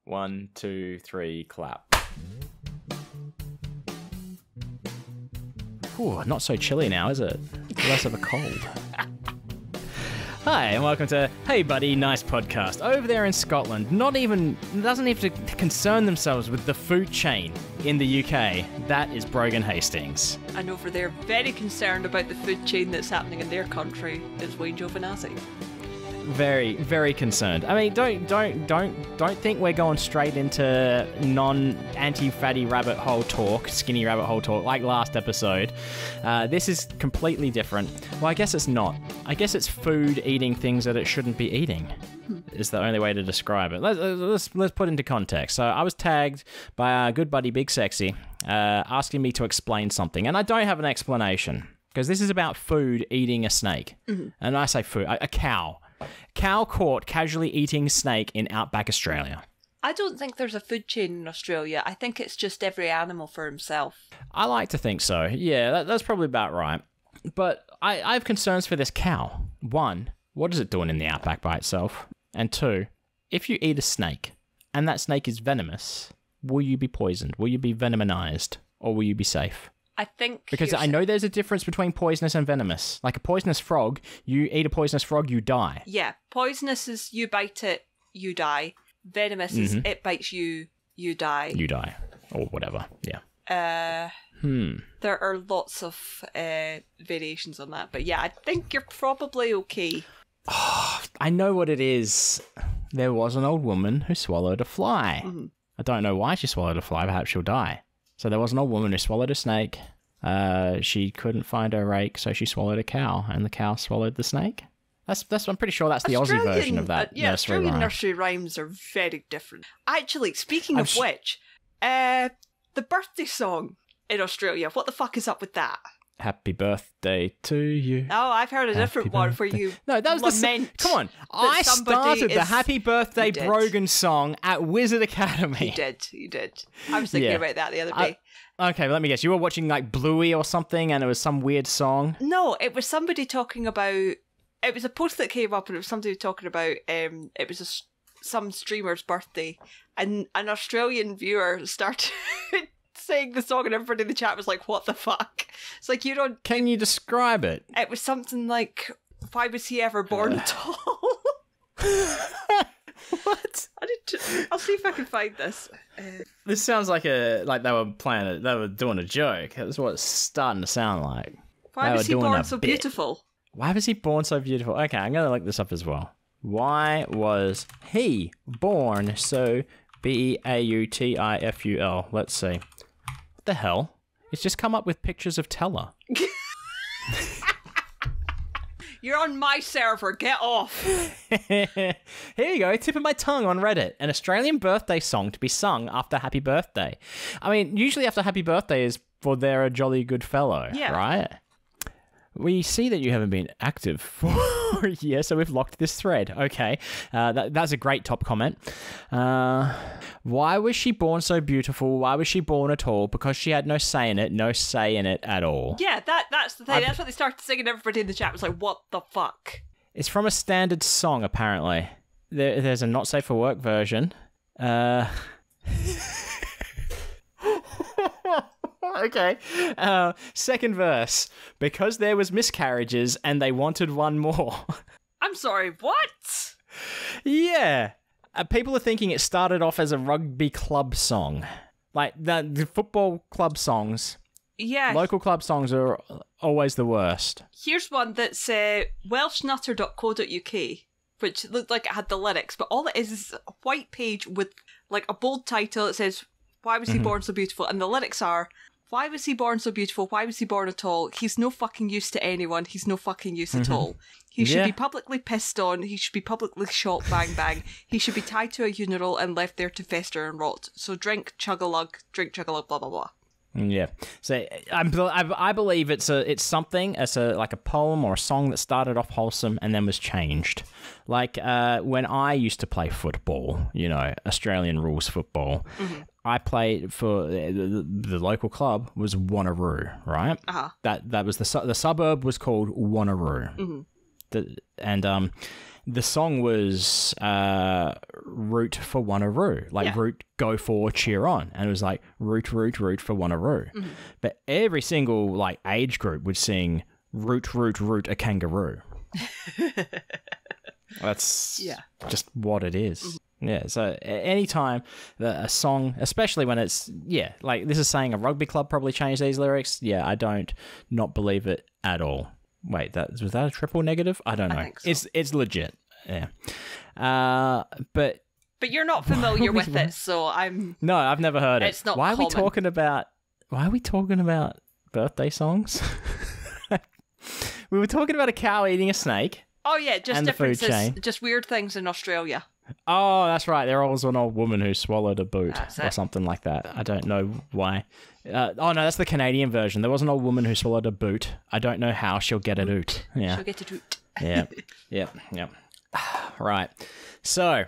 1, 2, 3, clap. Ooh, not so chilly now, is it? Less of a cold. Hi, and welcome to Hey Buddy, Nice Podcast. Over there in Scotland, doesn't even concern themselves with the food chain in the UK. That is Brogan Hastings. And over there, very concerned about the food chain that's happening in their country, is Wayne Giovinazzi. Very, very concerned. I mean, don't think we're going straight into non-anti-fatty rabbit hole talk, skinny rabbit hole talk, like last episode. This is completely different. Well, I guess it's not. I guess it's food eating things that it shouldn't be eating. Is the only way to describe it. Let's put into context. So I was tagged by our good buddy Big Sexy, asking me to explain something, and I don't have an explanation because this is about food eating a snake, and I say food, a cow. Cow caught casually eating snake in outback Australia. I don't think there's a food chain in Australia. I think it's just every animal for himself. I like to think so. Yeah, that's probably about right. But I have concerns for this cow. One, what is it doing in the outback by itself? And two, if you eat a snake and that snake is venomous, will you be poisoned? Will you be venomized? Or will you be safe? I think... Because I know there's a difference between poisonous and venomous. Like a poisonous frog, you eat a poisonous frog, you die. Yeah, poisonous is you bite it, you die. Venomous is it bites you, you die. You die. Or whatever, yeah. There are lots of variations on that. But yeah, I think you're probably okay. I know what it is. There was an old woman who swallowed a fly. I don't know why she swallowed a fly. Perhaps she'll die. So there was an old woman who swallowed a snake. She couldn't find her rake, so she swallowed a cow, and the cow swallowed the snake. I'm pretty sure that's the Aussie version of that nursery Australian rhyme. nursery rhymes are very different. Actually, speaking of which, the birthday song in Australia, what the fuck is up with that? Happy birthday to you. Oh, I've heard a different one for you. No, that was come on. I started the Happy Birthday Brogan song at Wizard Academy. You did. I was thinking about that the other day. Okay, let me guess. You were watching like Bluey or something and it was some weird song? No, it was somebody talking about... It was a post that came up and it was somebody talking about... it was some streamer's birthday and an Australian viewer started... saying the song and everybody in the chat was like, what the fuck? It's like, you don't... Can you describe it? It was something like, why was he ever born at all? What? I'll see if I can find this. This sounds like they were doing a joke. That's what it's starting to sound like. Why was he born so beautiful? Why was he born so beautiful? Okay, I'm going to look this up as well. Why was he born so beautiful? Let's see. The hell? It's just come up with pictures of Teller. You're on my server, get off. Here you go, tip of my tongue on Reddit. An Australian birthday song to be sung after happy birthday. I mean, usually after happy birthday is for they're a jolly good fellow, right? We see that you haven't been active for a year, so we've locked this thread. Okay, that's a great top comment. Why was she born so beautiful? Why was she born at all? Because she had no say in it at all. Yeah, that's the thing. That's what they started singing. Everybody in the chat was like, what the fuck? It's from a standard song, apparently. There's a not safe for work version. Okay. Second verse. Because there was miscarriages and they wanted one more. I'm sorry, what? Yeah. People are thinking it started off as a rugby club song. Like, the football club songs. Yeah. Local club songs are always the worst. Here's one that's welshnutter.co.uk, which looked like it had the lyrics, but all it is a white page with, like, a bold title that says, why was he born so beautiful? And the lyrics are... Why was he born so beautiful? Why was he born at all? He's no fucking use to anyone. He's no fucking use at all. He should be publicly pissed on. He should be publicly shot, bang, bang. He should be tied to a urinal and left there to fester and rot. So drink, chug-a-lug, blah, blah, blah. Yeah. So I believe it's something, like a poem or a song that started off wholesome and then was changed. Like when I used to play football, Australian rules football, I played for the local club was Wanneroo, right? That was the suburb was called Wanneroo. And the song was root for Wanneroo, like root, go for, cheer on, and it was like root for Wanneroo. Mm-hmm. But every single like age group would sing root a kangaroo. That's just what it is. Mm-hmm. Yeah, so anytime a song, especially when it's, like this is saying a rugby club probably changed these lyrics. Yeah, I don't not believe it at all. Wait, was that a triple negative? I don't know. I think so. It's legit. Yeah. But you're not familiar with it, so I'm... No, I've never heard it. It's not Why common. Why are we talking about birthday songs? We were talking about a cow eating a snake. Oh, yeah, just and differences. The food chain. Just weird things in Australia. Oh, that's right. There was an old woman who swallowed a boot or something like that. I don't know why. Oh, no, that's the Canadian version. There was an old woman who swallowed a boot. I don't know how she'll get it out. Yeah. She'll get it out. Yeah. Right. So,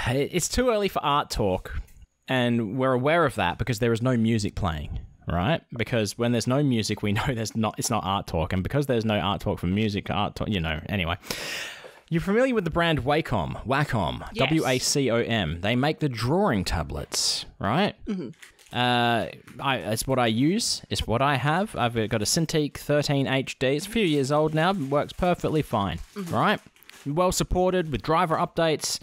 it's too early for art talk, and we're aware of that because there is no music playing, right? Because when there's no music, we know it's not art talk, and because there's no art talk for music, art talk, anyway. You're familiar with the brand Wacom? Yes. Wacom. They make the drawing tablets, right? Mm-hmm. It's what I use. It's what I have. I've got a Cintiq 13 HD. It's a few years old now. Works perfectly fine, right? Well supported with driver updates,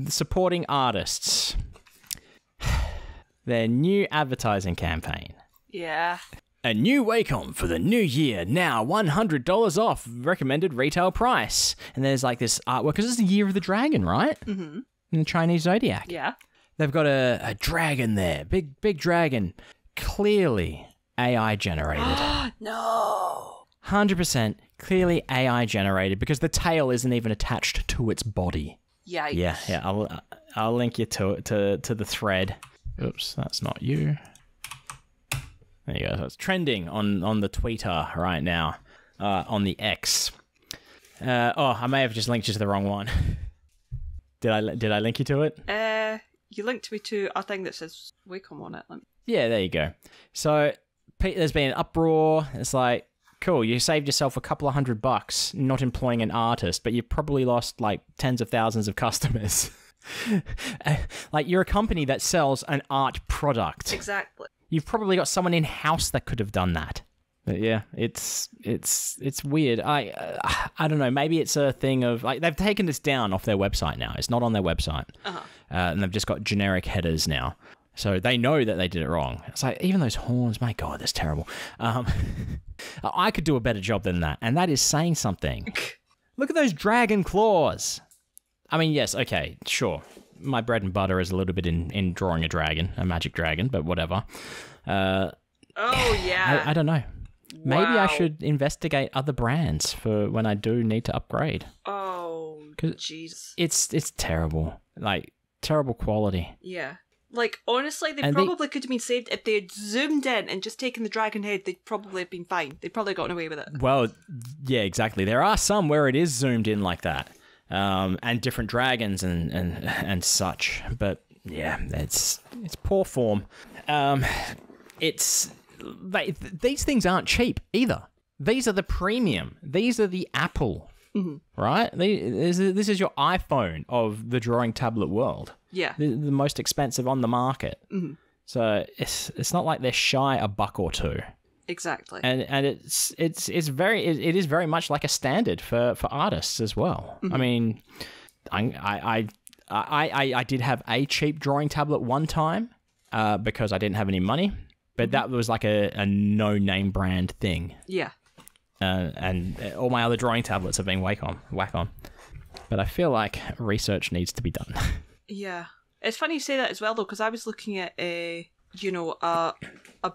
supporting artists. Their new advertising campaign. Yeah. A new Wacom for the new year, now $100 off recommended retail price. And there's like this artwork, because it's the year of the dragon, right? Mm-hmm. In the Chinese zodiac. Yeah. They've got a dragon there, big dragon, clearly AI generated. No. 100% clearly AI generated because the tail isn't even attached to its body. Yikes. Yeah. I'll link you to the thread. Oops, that's not you. There you go. So it's trending on the Twitter right now, on the X. I may have just linked you to the wrong one. Did I link you to it? You linked me to a thing that says Wacom on it. Yeah, there you go. So there's been an uproar. It's like, cool, you saved yourself a couple of $100 not employing an artist, but you've probably lost like tens of thousands of customers. Like, you're a company that sells an art product. Exactly. You've probably got someone in-house that could have done that. But yeah, it's weird. I don't know. Maybe it's a thing of like they've taken this down off their website now. It's not on their website, and they've just got generic headers now. So they know that they did it wrong. It's like, even those horns, my God, that's terrible. I could do a better job than that, and that is saying something. Look at those dragon claws. I mean, yes, okay, sure. My bread and butter is a little bit in drawing a magic dragon, but whatever. I don't know. Maybe I should investigate other brands for when I do need to upgrade. Oh, jeez. It's terrible. Like, terrible quality. Yeah. Like, honestly, they probably could have been saved if they had zoomed in and just taken the dragon head. They'd probably have been fine. They'd probably gotten away with it. Well, yeah, exactly. There are some where it is zoomed in like that. And different dragons and such. But, yeah, it's poor form. These things aren't cheap either. These are the premium. These are the Apple, right? This is your iPhone of the drawing tablet world. Yeah, the most expensive on the market. Mm-hmm. So it's not like they're shy a buck or two. Exactly. And it is very much like a standard for artists as well. Mm-hmm. I mean, I did have a cheap drawing tablet one time because I didn't have any money. But that was like a no-name brand thing. Yeah. And all my other drawing tablets have been Wacom. But I feel like research needs to be done. Yeah. It's funny you say that as well, though, because I was looking at a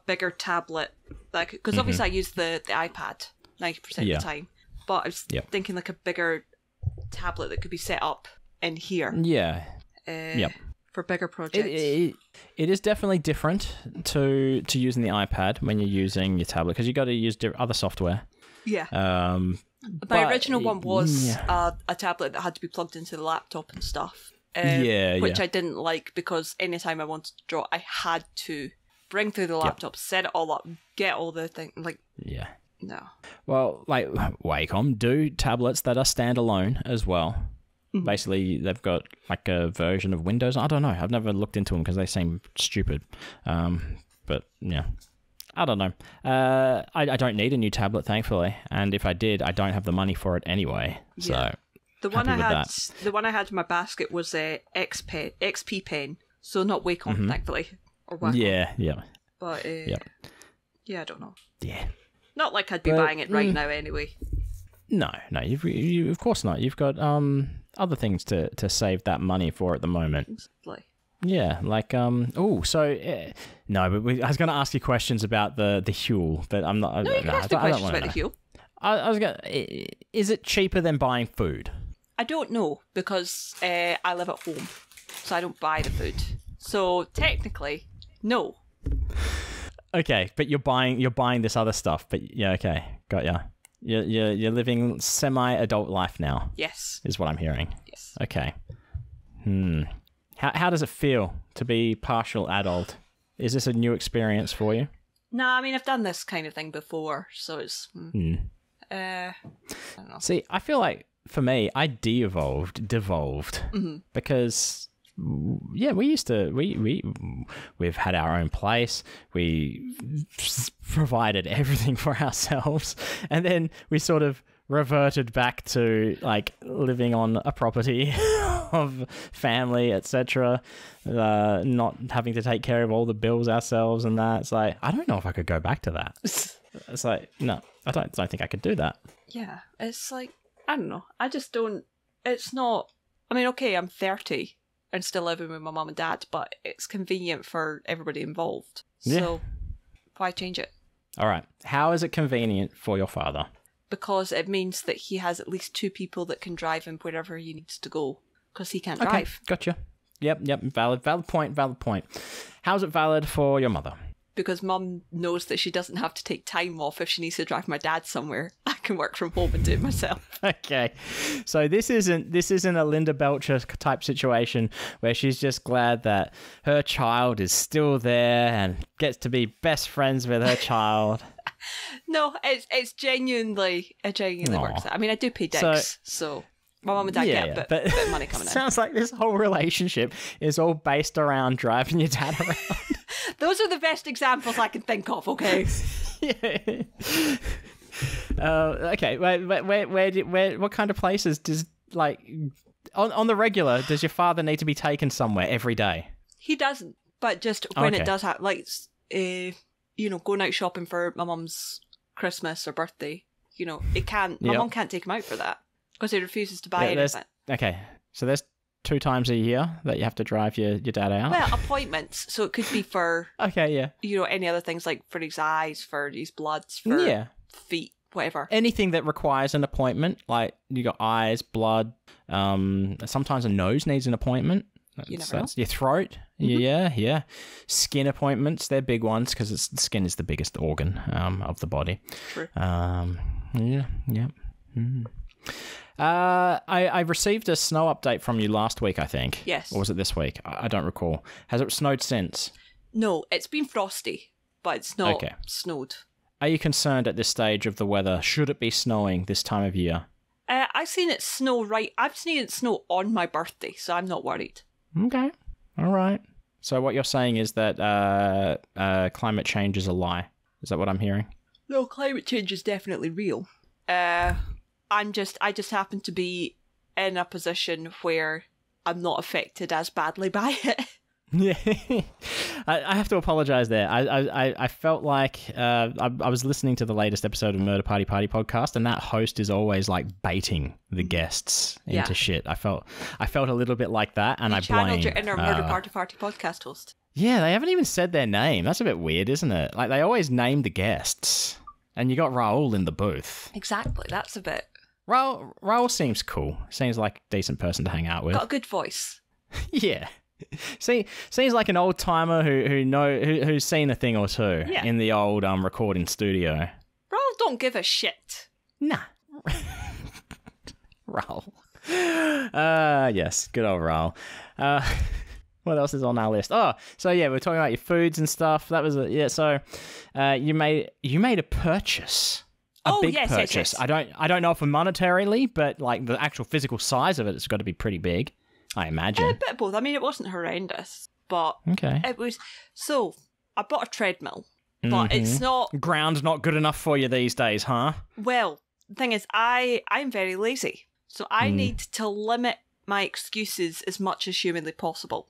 bigger tablet. Because obviously I use the iPad 90% of the time. But I was thinking like a bigger tablet that could be set up in here. Yeah. For bigger projects. It is definitely different to using the iPad when you're using your tablet because you got to use other software. Yeah. My original one was a tablet that had to be plugged into the laptop and stuff. Which I didn't like because anytime I wanted to draw, I had to bring through the laptop, set it all up, get all the things. Like, No. Well, like Wacom do tablets that are standalone as well. Basically, they've got like a version of Windows. I don't know. I've never looked into them because they seem stupid. But yeah, I don't know. I don't need a new tablet, thankfully. And if I did, I don't have the money for it anyway. Yeah. So the one I had in my basket was a XP pen, so not Wacom, thankfully, or Wacom. Yeah. But yeah, I don't know. Yeah. Not like I'd be buying it right now anyway. No, you of course not. You've got other things to save that money for at the moment. Exactly. Yeah, like no, but I was going to ask you questions about the Huel, but I'm not. No, you can ask the questions about the Huel. I was going. Is it cheaper than buying food? I don't know because I live at home, so I don't buy the food. So technically, no. Okay, but you're buying this other stuff. But yeah, okay, got ya. You're living semi-adult life now. Yes, is what I'm hearing. Yes. Okay. How does it feel to be partial adult? Is this a new experience for you? No, I mean I've done this kind of thing before, so it's. I don't know. See, I feel like for me, I devolved because. Yeah, we used to. We've had our own place. We provided everything for ourselves, and then we sort of reverted back to like living on a property of family, etc. Not having to take care of all the bills ourselves and that. It's like I don't know if I could go back to that. It's like no, I don't think I could do that. Yeah, it's like I don't know. I just don't. It's not. I mean, okay, I'm 30. And still living with my mum and dad, but it's convenient for everybody involved. Yeah. So why change it? All right. How is it convenient for your father? Because it means that he has at least 2 people that can drive him wherever he needs to go. Because he can't drive. Gotcha. Yep. Valid point. How is it valid for your mother? Because mum knows that she doesn't have to take time off if she needs to drive my dad somewhere. I can work from home and do it myself. Okay. So this isn't a Linda Belcher type situation where she's just glad that her child is still there and gets to be best friends with her child. No, it genuinely works out. I mean, I do pay dicks, so my mum and dad get a bit of money coming in. Sounds like this whole relationship is all based around driving your dad around. Those are the best examples I can think of, okay? Yeah. Okay, what kind of places does, like, on the regular, does your father need to be taken somewhere every day? He doesn't, but just when it does happen, like, going out shopping for my mum's Christmas or birthday, it can't, my mum can't take him out for that because he refuses to buy anything. Okay, so there's 2 times a year that you have to drive your dad out? Well, appointments. So it could be for... Okay, yeah. Any other things like for his eyes, for his bloods, for feet, whatever. Anything that requires an appointment, like you got eyes, blood, sometimes a nose needs an appointment. You never know. Your throat. Mm-hmm. Yeah. Skin appointments, they're big ones because the skin is the biggest organ of the body. True. Yeah. Mm. I received a snow update from you last week, I think. Yes. Or was it this week? I don't recall. Has it snowed since? No, it's been frosty, but it's not snowed. Are you concerned at this stage of the weather? Should it be snowing this time of year? I've seen it snow I've seen it snow on my birthday, so I'm not worried. Okay. All right. So what you're saying is that climate change is a lie. Is that what I'm hearing? No, climate change is definitely real. I just happen to be in a position where I'm not affected as badly by it. Yeah, I have to apologise there. I felt like I was listening to the latest episode of Murder Party podcast, and that host is always like baiting the guests into shit. I felt a little bit like that, and I blamed your inner Murder Party podcast host. Yeah, they haven't even said their name. That's a bit weird, isn't it? Like they always name the guests, and you got Raoul in the booth. Exactly, that's a bit. Raoul seems cool. Seems like a decent person to hang out with. Got a good voice. Yeah. Seems like an old timer who's seen a thing or two in the old recording studio. Raoul don't give a shit. Nah. Raoul. Yes, good old Raoul. What else is on our list? Oh, so yeah, we're talking about your foods and stuff. That was So, you made a purchase. a Oh, big yes, purchase. yes. I don't know if monetarily, but like the actual physical size of it, it's got to be pretty big, I imagine. A bit of both. I mean, it wasn't horrendous, but Okay. it was. So I bought a treadmill, but it's not. Ground's not good enough for you these days, huh? Well, the thing is, I'm very lazy, so I need to limit my excuses as much as humanly possible.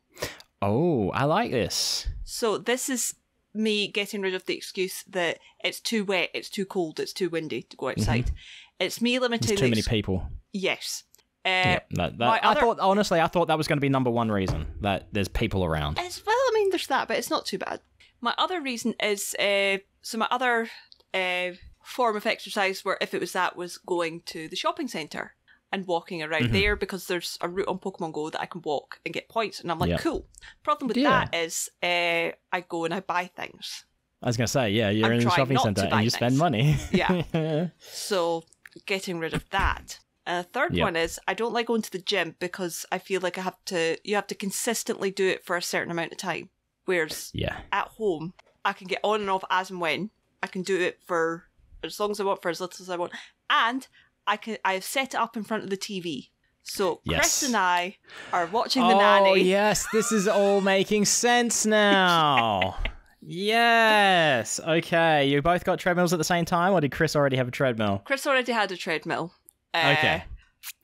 Oh, I like this. So this is me getting rid of the excuse that it's too wet, it's too cold, it's too windy to go outside. It's me limiting. There's too many people. Yes. I thought that was going to be number one reason, that there's people around. Well, I mean, there's that, but it's not too bad. My other reason is, my other form of exercise, where if it was that, was going to the shopping centre and walking around there, because there's a route on Pokemon Go that I can walk and get points, and I'm like, cool. Problem with that is I go and I buy things. I was going to say, you're in the shopping centre and you spend money. Yeah. So getting rid of that. And the third one is I don't like going to the gym because I feel like you have to consistently do it for a certain amount of time. Whereas at home, I can get on and off as and when. I can do it for as long as I want, for as little as I want. And I've set it up in front of the TV. So Chris and I are watching the nanny. Oh, yes. This is all making sense now. Yes. Okay. You both got treadmills at the same time, or did Chris already have a treadmill? Chris already had a treadmill. Okay.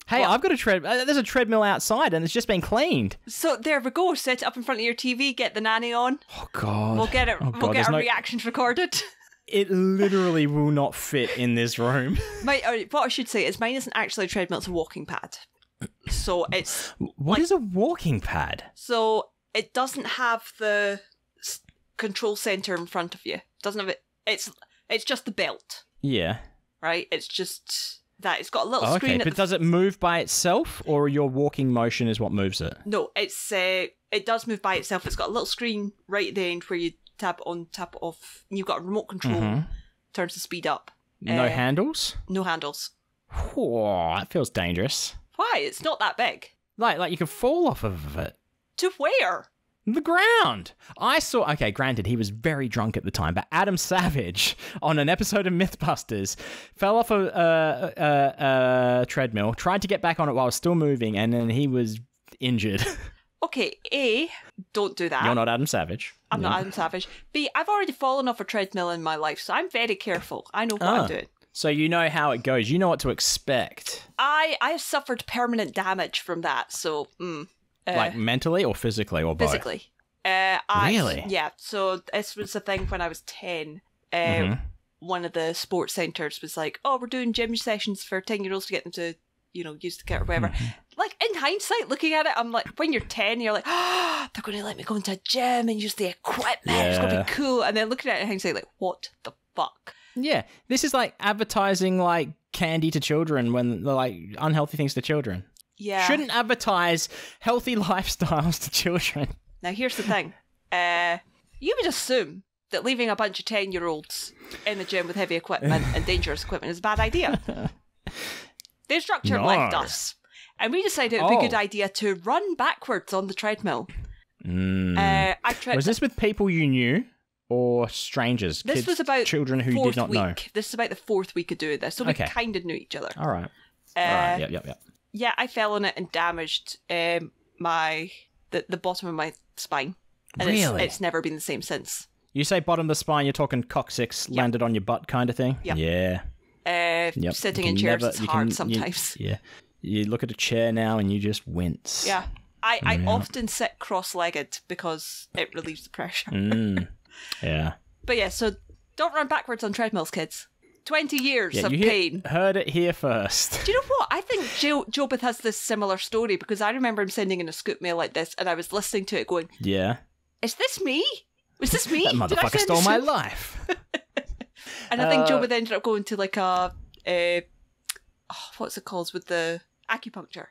Hey, I've got a treadmill. There's a treadmill outside, and it's just been cleaned. So there we go. Set it up in front of your TV. Get the nanny on. Oh God. We'll get it. We'll get our reactions recorded. It literally will not fit in this room. What I should say is mine isn't actually a treadmill. It's a walking pad. So it's. What is a walking pad? So it doesn't have the control center in front of you. Doesn't have it. It's just the belt. Yeah. Right. It's just. That it's got a little screen. Okay, but does it move by itself, or your walking motion is what moves it? No, it does move by itself. It's got a little screen right at the end where you tap on, tap off, and you've got a remote control. Turns the speed up. No handles? No handles. Oh, that feels dangerous. Why? It's not that big. Like you could fall off of it. To where? The ground. I saw. Okay, granted, he was very drunk at the time, but Adam Savage on an episode of MythBusters fell off a treadmill, tried to get back on it while it was still moving, and then he was injured. Okay, A, don't do that. You're not Adam Savage. I'm not Adam Savage. B, I've already fallen off a treadmill in my life, so I'm very careful. I know what I'm doing. So you know how it goes. You know what to expect. I have suffered permanent damage from that, so. Like mentally or physically or both? Physically. Really? Yeah, so this was a thing when I was 10. One of the sports centres was like, oh, we're doing gym sessions for 10-year-olds to get them to, use the kit or whatever. Like, in hindsight, looking at it, I'm like, when you're 10, you're like, oh, they're going to let me go into a gym and use the equipment. Yeah. It's going to be cool. And then looking at it in hindsight, like, what the fuck? Yeah, this is like advertising like candy to children when they're like unhealthy things to children. Yeah. Shouldn't advertise healthy lifestyles to children. Now, here's the thing. You would assume that leaving a bunch of 10-year-olds in the gym with heavy equipment and dangerous equipment is a bad idea. The instructor left us, and we decided it would be a good idea to run backwards on the treadmill. Was this with people you knew or strangers? This kids, was about children who did not know. This is about the fourth week of doing this, so we kind of knew each other. All right. Yep. Yeah, I fell on it and damaged the bottom of my spine. And really? It's never been the same since. You say bottom of the spine, you're talking coccyx landed on your butt kind of thing? Yep. Yeah. Sitting in chairs is hard sometimes. You look at a chair now and you just wince. Yeah. I often sit cross-legged because it relieves the pressure. Yeah. But yeah, so don't run backwards on treadmills, kids. 20 years of pain. Heard it here first. Do you know what? I think Jobeth has this similar story because I remember him sending in a scoop mail like this and I was listening to it going, yeah. Is this me? Was this me? That motherfucker stole my life. And I think Jobeth ended up going to like what's it called with the acupuncture.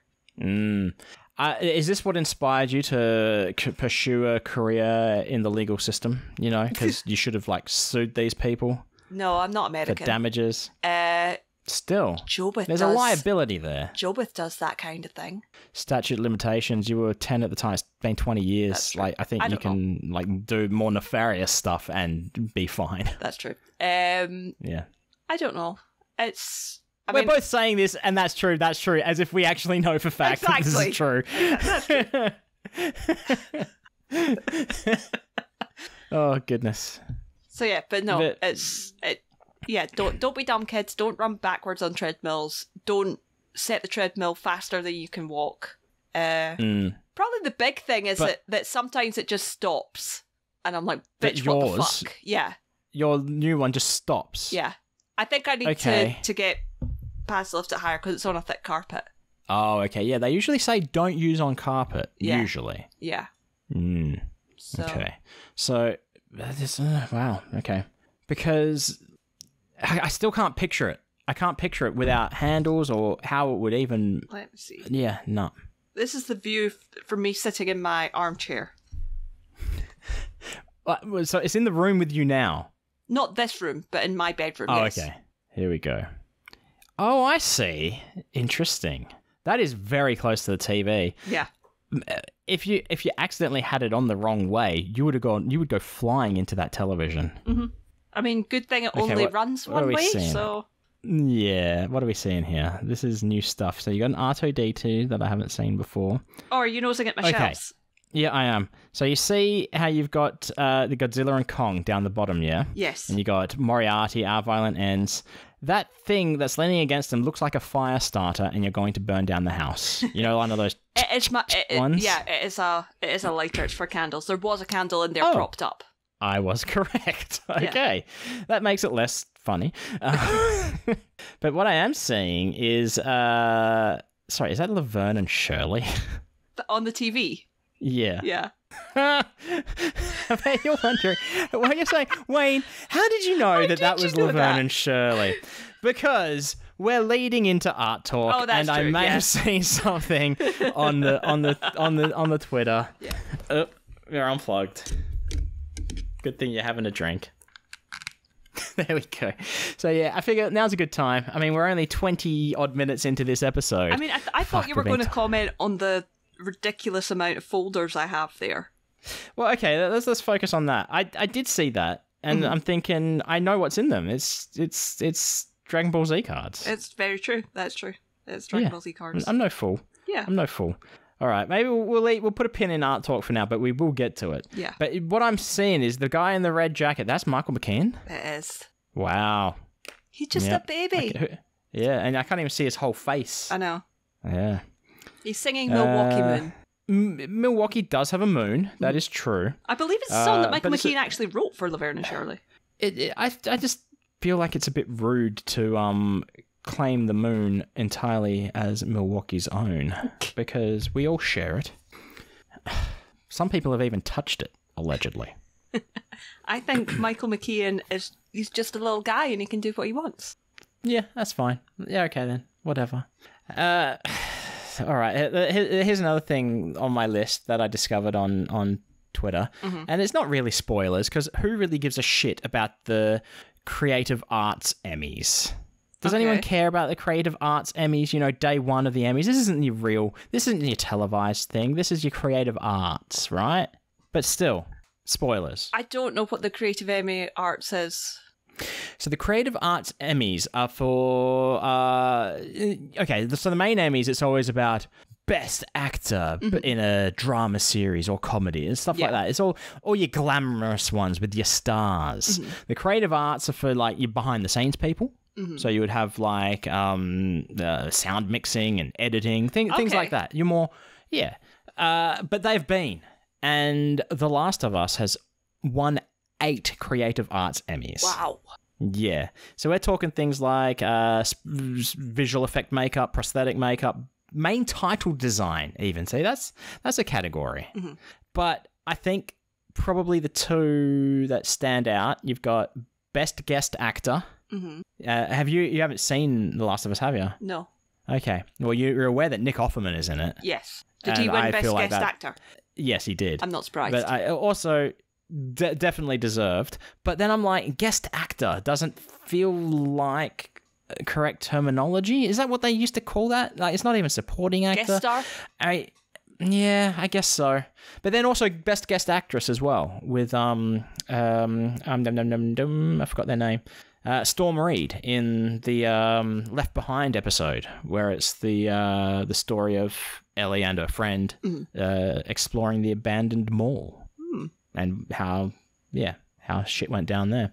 Is this what inspired you to pursue a career in the legal system? Because you should have sued these people. No, I'm not American. For damages. Still, Jobeth there's a liability there. Jobeth does that kind of thing. Statute limitations. You were 10 at the time. It's been 20 years. I think you can do more nefarious stuff and be fine. That's true. Yeah. I don't know. We're both saying this, and that's true, as if we actually know for fact that this is true. That's true. Oh, goodness. So yeah, but no, don't be dumb, kids. Don't run backwards on treadmills. Don't set the treadmill faster than you can walk. Probably the big thing is that sometimes it just stops. And I'm like, bitch, what the fuck? Yeah. Your new one just stops? Yeah. I think I need to get past the lift at higher because it's on a thick carpet. Oh, okay. Yeah, they usually say don't use on carpet. Yeah. Usually. Yeah. So. Okay. So, wow. Okay. Because I still can't picture it. I can't picture it without handles or how it would even... Let me see. Yeah, no. This is the view from me sitting in my armchair. So it's in the room with you now? Not this room, but in my bedroom, yes. Okay. Here we go. Oh, I see. Interesting. That is very close to the TV. Yeah. If you accidentally had it on the wrong way, you would go flying into that television. Mm-hmm. I mean, good thing it only runs one way, so... Yeah, what are we seeing here? This is new stuff. So you got an R2-D2 that I haven't seen before. Oh, are you nosing at my shelves? Yeah, I am. So you see how you've got the Godzilla and Kong down the bottom, yeah? Yes. And you got Moriarty, Our Violent Ends. That thing that's leaning against them looks like a fire starter, and you're going to burn down the house. You know, one of those ones? Yeah, it is a lighter. It's for candles. There was a candle in there propped up. I was correct. Okay. Yeah. That makes it less funny. But what I am seeing is... sorry, is that Laverne and Shirley? On the TV? Yeah. Yeah. I bet you're wondering... What you're saying, Wayne, how did you know that was Laverne and Shirley? Because... we're leading into art talk, and true, I may have seen something on the Twitter. Yeah. Oh, you're unplugged. Good thing you're having a drink. There we go. So yeah, I figure now's a good time. I mean, we're only 20 odd minutes into this episode. I mean, I thought you were going to comment on the ridiculous amount of folders I have there. Well, okay, let's focus on that. I did see that, and I'm thinking I know what's in them. It's Dragon Ball Z cards. It's very true. That's true. It's Dragon Ball Z cards. I'm no fool. Yeah. I'm no fool. All right, maybe we'll put a pin in art talk for now, but we will get to it. Yeah. But what I'm seeing is the guy in the red jacket. That's Michael McKean? It is. Wow. He's just a baby. Yeah, and I can't even see his whole face. I know. Yeah. He's singing Milwaukee Moon. Milwaukee does have a moon. That is true. I believe it's a song that Michael McKean actually wrote for Laverne and Shirley. I just feel like it's a bit rude to claim the moon entirely as Milwaukee's own because we all share it. Some people have even touched it, allegedly. I think Michael McKean he's just a little guy and he can do what he wants. Yeah, that's fine. Yeah, okay then. Whatever. All right, here's another thing on my list that I discovered on Twitter. And it's not really spoilers because who really gives a shit about the Creative Arts Emmys? Does anyone care about the Creative Arts Emmys? You know, day one of the Emmys. This isn't your televised thing. This is your Creative Arts, right? But still, spoilers. I don't know what the Creative Emmy Arts is. So the Creative Arts Emmys are for... so the main Emmys, it's always about Best Actor in a drama series or comedy and stuff like that. It's all your glamorous ones with your stars. The Creative Arts are for, like, your behind-the-scenes people. So you would have, like, sound mixing and editing, things like that. You're more... Yeah. But they've been. And The Last of Us has won 8 Creative Arts Emmys. Wow. Yeah. So we're talking things like visual effect makeup, prosthetic makeup, main title design even. See, that's a category. But I think probably the two that stand out, you've got Best Guest Actor. Have you haven't seen The Last of Us, have you? No. Okay. Well, you're aware that Nick Offerman is in it. Yes. Did he win Best Guest Actor? Yes, he did. I'm not surprised. But I also definitely deserved. But then I'm like, guest actor doesn't feel like correct terminology. Is that what they used to call that? Like, it's not even supporting actor. Guest star? Yeah, I guess so. But then also best guest actress as well with I forgot their name. Storm Reed in the Left Behind episode, where it's the story of Ellie and her friend exploring the abandoned mall and how shit went down there.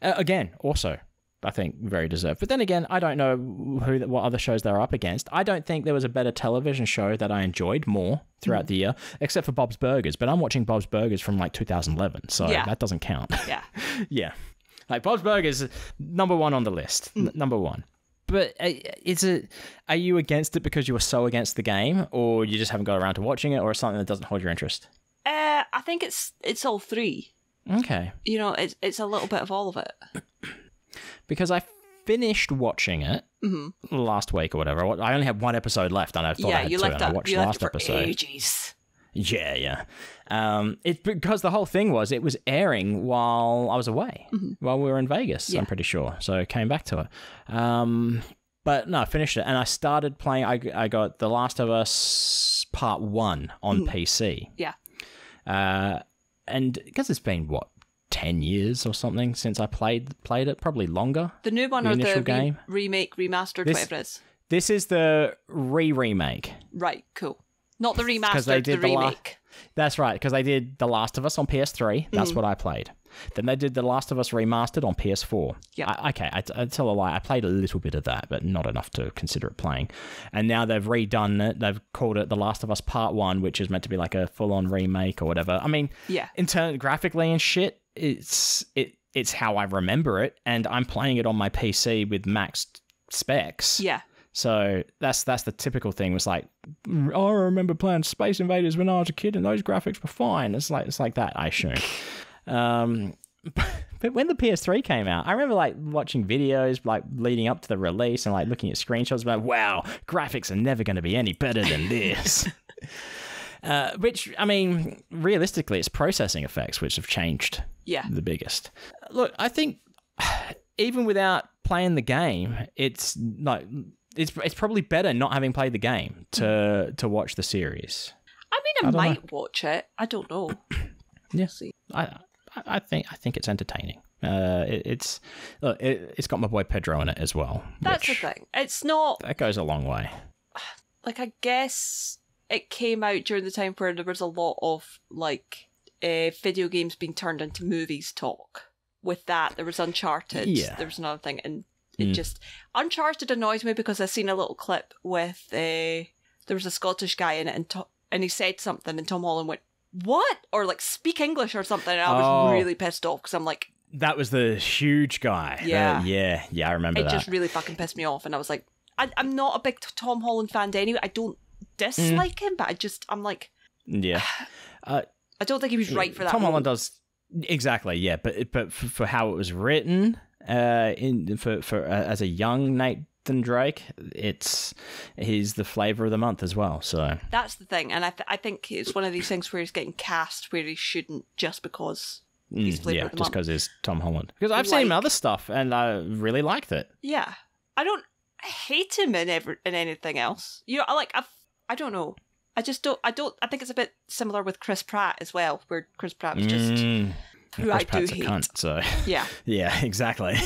Again, also, I think very deserved. But then again, I don't know what other shows they're up against. I don't think there was a better television show that I enjoyed more throughout the year, except for Bob's Burgers. But I'm watching Bob's Burgers from like 2011, so that doesn't count. Yeah. Yeah. Like Bob's Burgers, number one on the list. Number one. But are you against it because you were so against the game, or you just haven't got around to watching it, or something that doesn't hold your interest? I think it's all three. Okay. You know, it's a little bit of all of it. Because I finished watching it last week or whatever. I only had one episode left, and I thought I had two, and I watched the last episode. Ages. Yeah. It's because the whole thing was it was airing while I was away, while we were in Vegas, I'm pretty sure. So I came back to it. But no, I finished it, and I started playing. I got The Last of Us Part 1 on PC. Yeah. And because it's been, 10 years or something since I played it, probably longer. The new one, or the game? Remake, remastered, whatever it is? This is the remake. Right, cool. Not the remastered, the remake. That's right, because they did The Last of Us on PS3. That's what I played. Then they did The Last of Us Remastered on PS4. Yeah. I tell a lie. I played a little bit of that, but not enough to consider it playing. And now they've redone it. They've called it The Last of Us Part 1, which is meant to be like a full-on remake or whatever. I mean, in terms graphically and shit, it's how I remember it, and I'm playing it on my PC with maxed specs. Yeah. So that's the typical thing. Was like, I remember playing Space Invaders when I was a kid, and those graphics were fine. It's like that, I assume. But when the PS3 came out, I remember like watching videos like leading up to the release and like looking at screenshots about, wow, graphics are never going to be any better than this. Which, I mean, realistically, it's processing effects which have changed the biggest. Look, I think even without playing the game, it's like it's probably better not having played the game to watch the series. I mean, I might watch it. I don't know. Yeah, see. I think it's entertaining. It's got my boy Pedro in it as well. That's the thing. It's not. That goes a long way. Like, I guess it came out during the time where there was a lot of like video games being turned into movies talk. With that, there was Uncharted. Yeah. There was another thing, and it just Uncharted annoys me because I seen a little clip with there was a Scottish guy in it, and he said something, and Tom Holland went, "What?" or like, "Speak English" or something, and I was really pissed off because I'm like, that was the huge guy. Yeah. I remember that. It just really fucking pissed me off, and I was like, I'm not a big Tom Holland fan anyway. I don't dislike him, but I'm like, yeah. I don't think he was right for that. Tom role. Holland does exactly, yeah, but for how it was written, for as a young Nathan Drake, he's the flavor of the month as well. So that's the thing, and I think it's one of these things where he's getting cast where he shouldn't just because he's flavor of the month. Just because he's Tom Holland. Because I've seen him other stuff and I really liked it. Yeah, I don't hate him in anything else. You know, I don't know. I think it's a bit similar with Chris Pratt as well, where Chris Pratt was just who I do hate. Cunt, so yeah, yeah, exactly.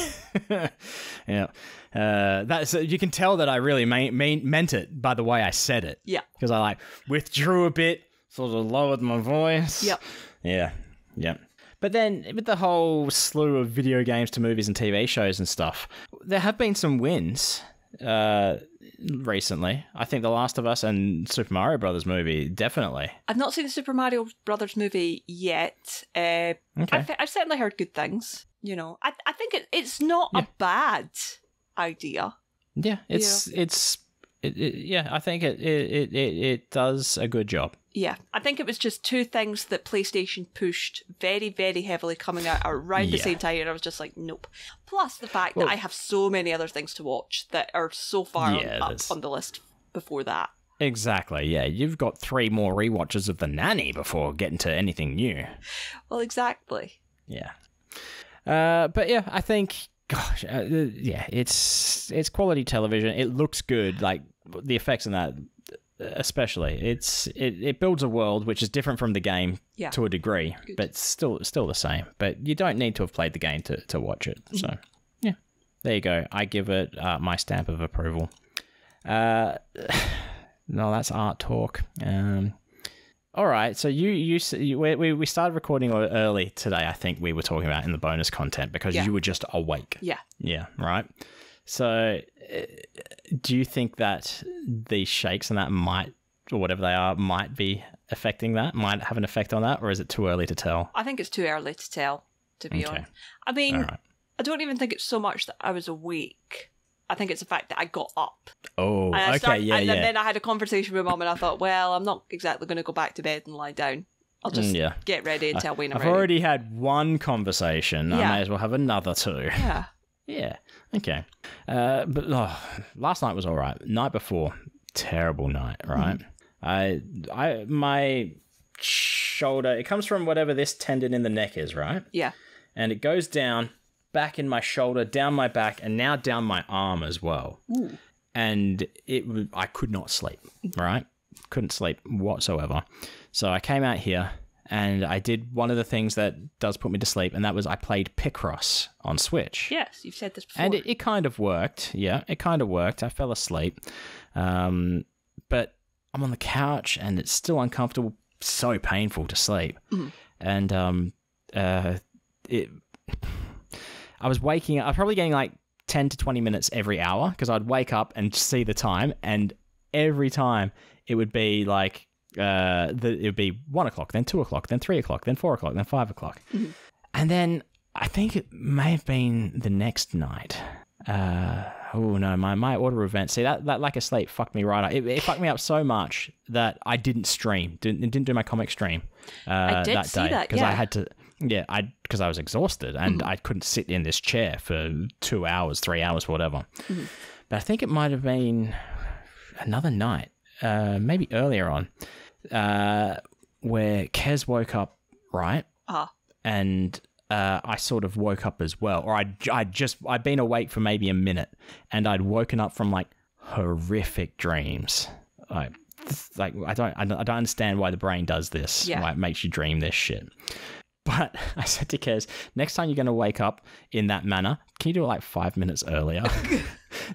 Yeah, that's you can tell that I really meant it by the way I said it. Yeah, because I withdrew a bit, sort of lowered my voice. Yep. Yeah. But then with the whole slew of video games to movies and TV shows and stuff, there have been some wins. Recently, I think The Last of Us and Super Mario Brothers movie, definitely. I've not seen the Super Mario Brothers movie yet. Okay. I've certainly heard good things. You know, I think it's not a bad idea. Yeah, I think it does a good job. Yeah, I think it was just two things that PlayStation pushed very, very heavily coming out around the same time, and I was just like, nope. Plus the fact that I have so many other things to watch that are so far up on the list before that. Exactly, yeah. You've got 3 more rewatches of The Nanny before getting to anything new. Well, exactly. Yeah. But yeah, I think, gosh, it's quality television. It looks good, like the effects in that. Especially, it builds a world which is different from the game to a degree, but still the same. But you don't need to have played the game to watch it. So, yeah, There you go. I give it my stamp of approval. No, that's art talk. All right. So we started recording early today. I think we were talking about in the bonus content because you were just awake. Yeah. Yeah. Right. So, do you think that these shakes and that might, or whatever they are, might be affecting that? Might have an effect on that, or is it too early to tell? I think it's too early to tell, to be honest. I mean, I don't even think it's so much that I was awake. I think it's the fact that I got up. Oh, okay, and then I had a conversation with Mum and I thought, well, I'm not exactly going to go back to bed and lie down. I'll just get ready and tell Wayne I'm ready. I've already had one conversation. I may as well have another two. Yeah. Yeah. Okay. But last night was all right. Night before, terrible night, right? My shoulder, it comes from whatever this tendon in the neck is, right? Yeah. And it goes down, back in my shoulder, down my back, and now down my arm as well. Ooh. And I could not sleep, right? Couldn't sleep whatsoever. So I came out here and I did one of the things that does put me to sleep, and that was I played Picross on Switch. Yes, you've said this before. And it kind of worked. Yeah, it kind of worked. I fell asleep. But I'm on the couch and it's still uncomfortable, so painful to sleep. And I was waking up, I was probably getting like 10 to 20 minutes every hour because I'd wake up and see the time, and every time it would be like, it would be 1 o'clock, then 2 o'clock, then 3 o'clock, then 4 o'clock, then 5 o'clock. And then I think it may have been the next night. Oh no, my order of events. See, that lack of sleep fucked me right up. It fucked me up so much that I didn't stream. Didn't do my comic stream I did that see day that, because I had to. Yeah, because I was exhausted and I couldn't sit in this chair for 2 hours, 3 hours, whatever. But I think it might have been another night, maybe earlier on, where Kez woke up, right? And I sort of woke up as well, or I'd been awake for maybe a minute, and I'd woken up from like horrific dreams. Like I don't understand why the brain does this. Yeah. Why it makes you dream this shit. But I said to Kez, next time you're going to wake up in that manner, can you do it like 5 minutes earlier?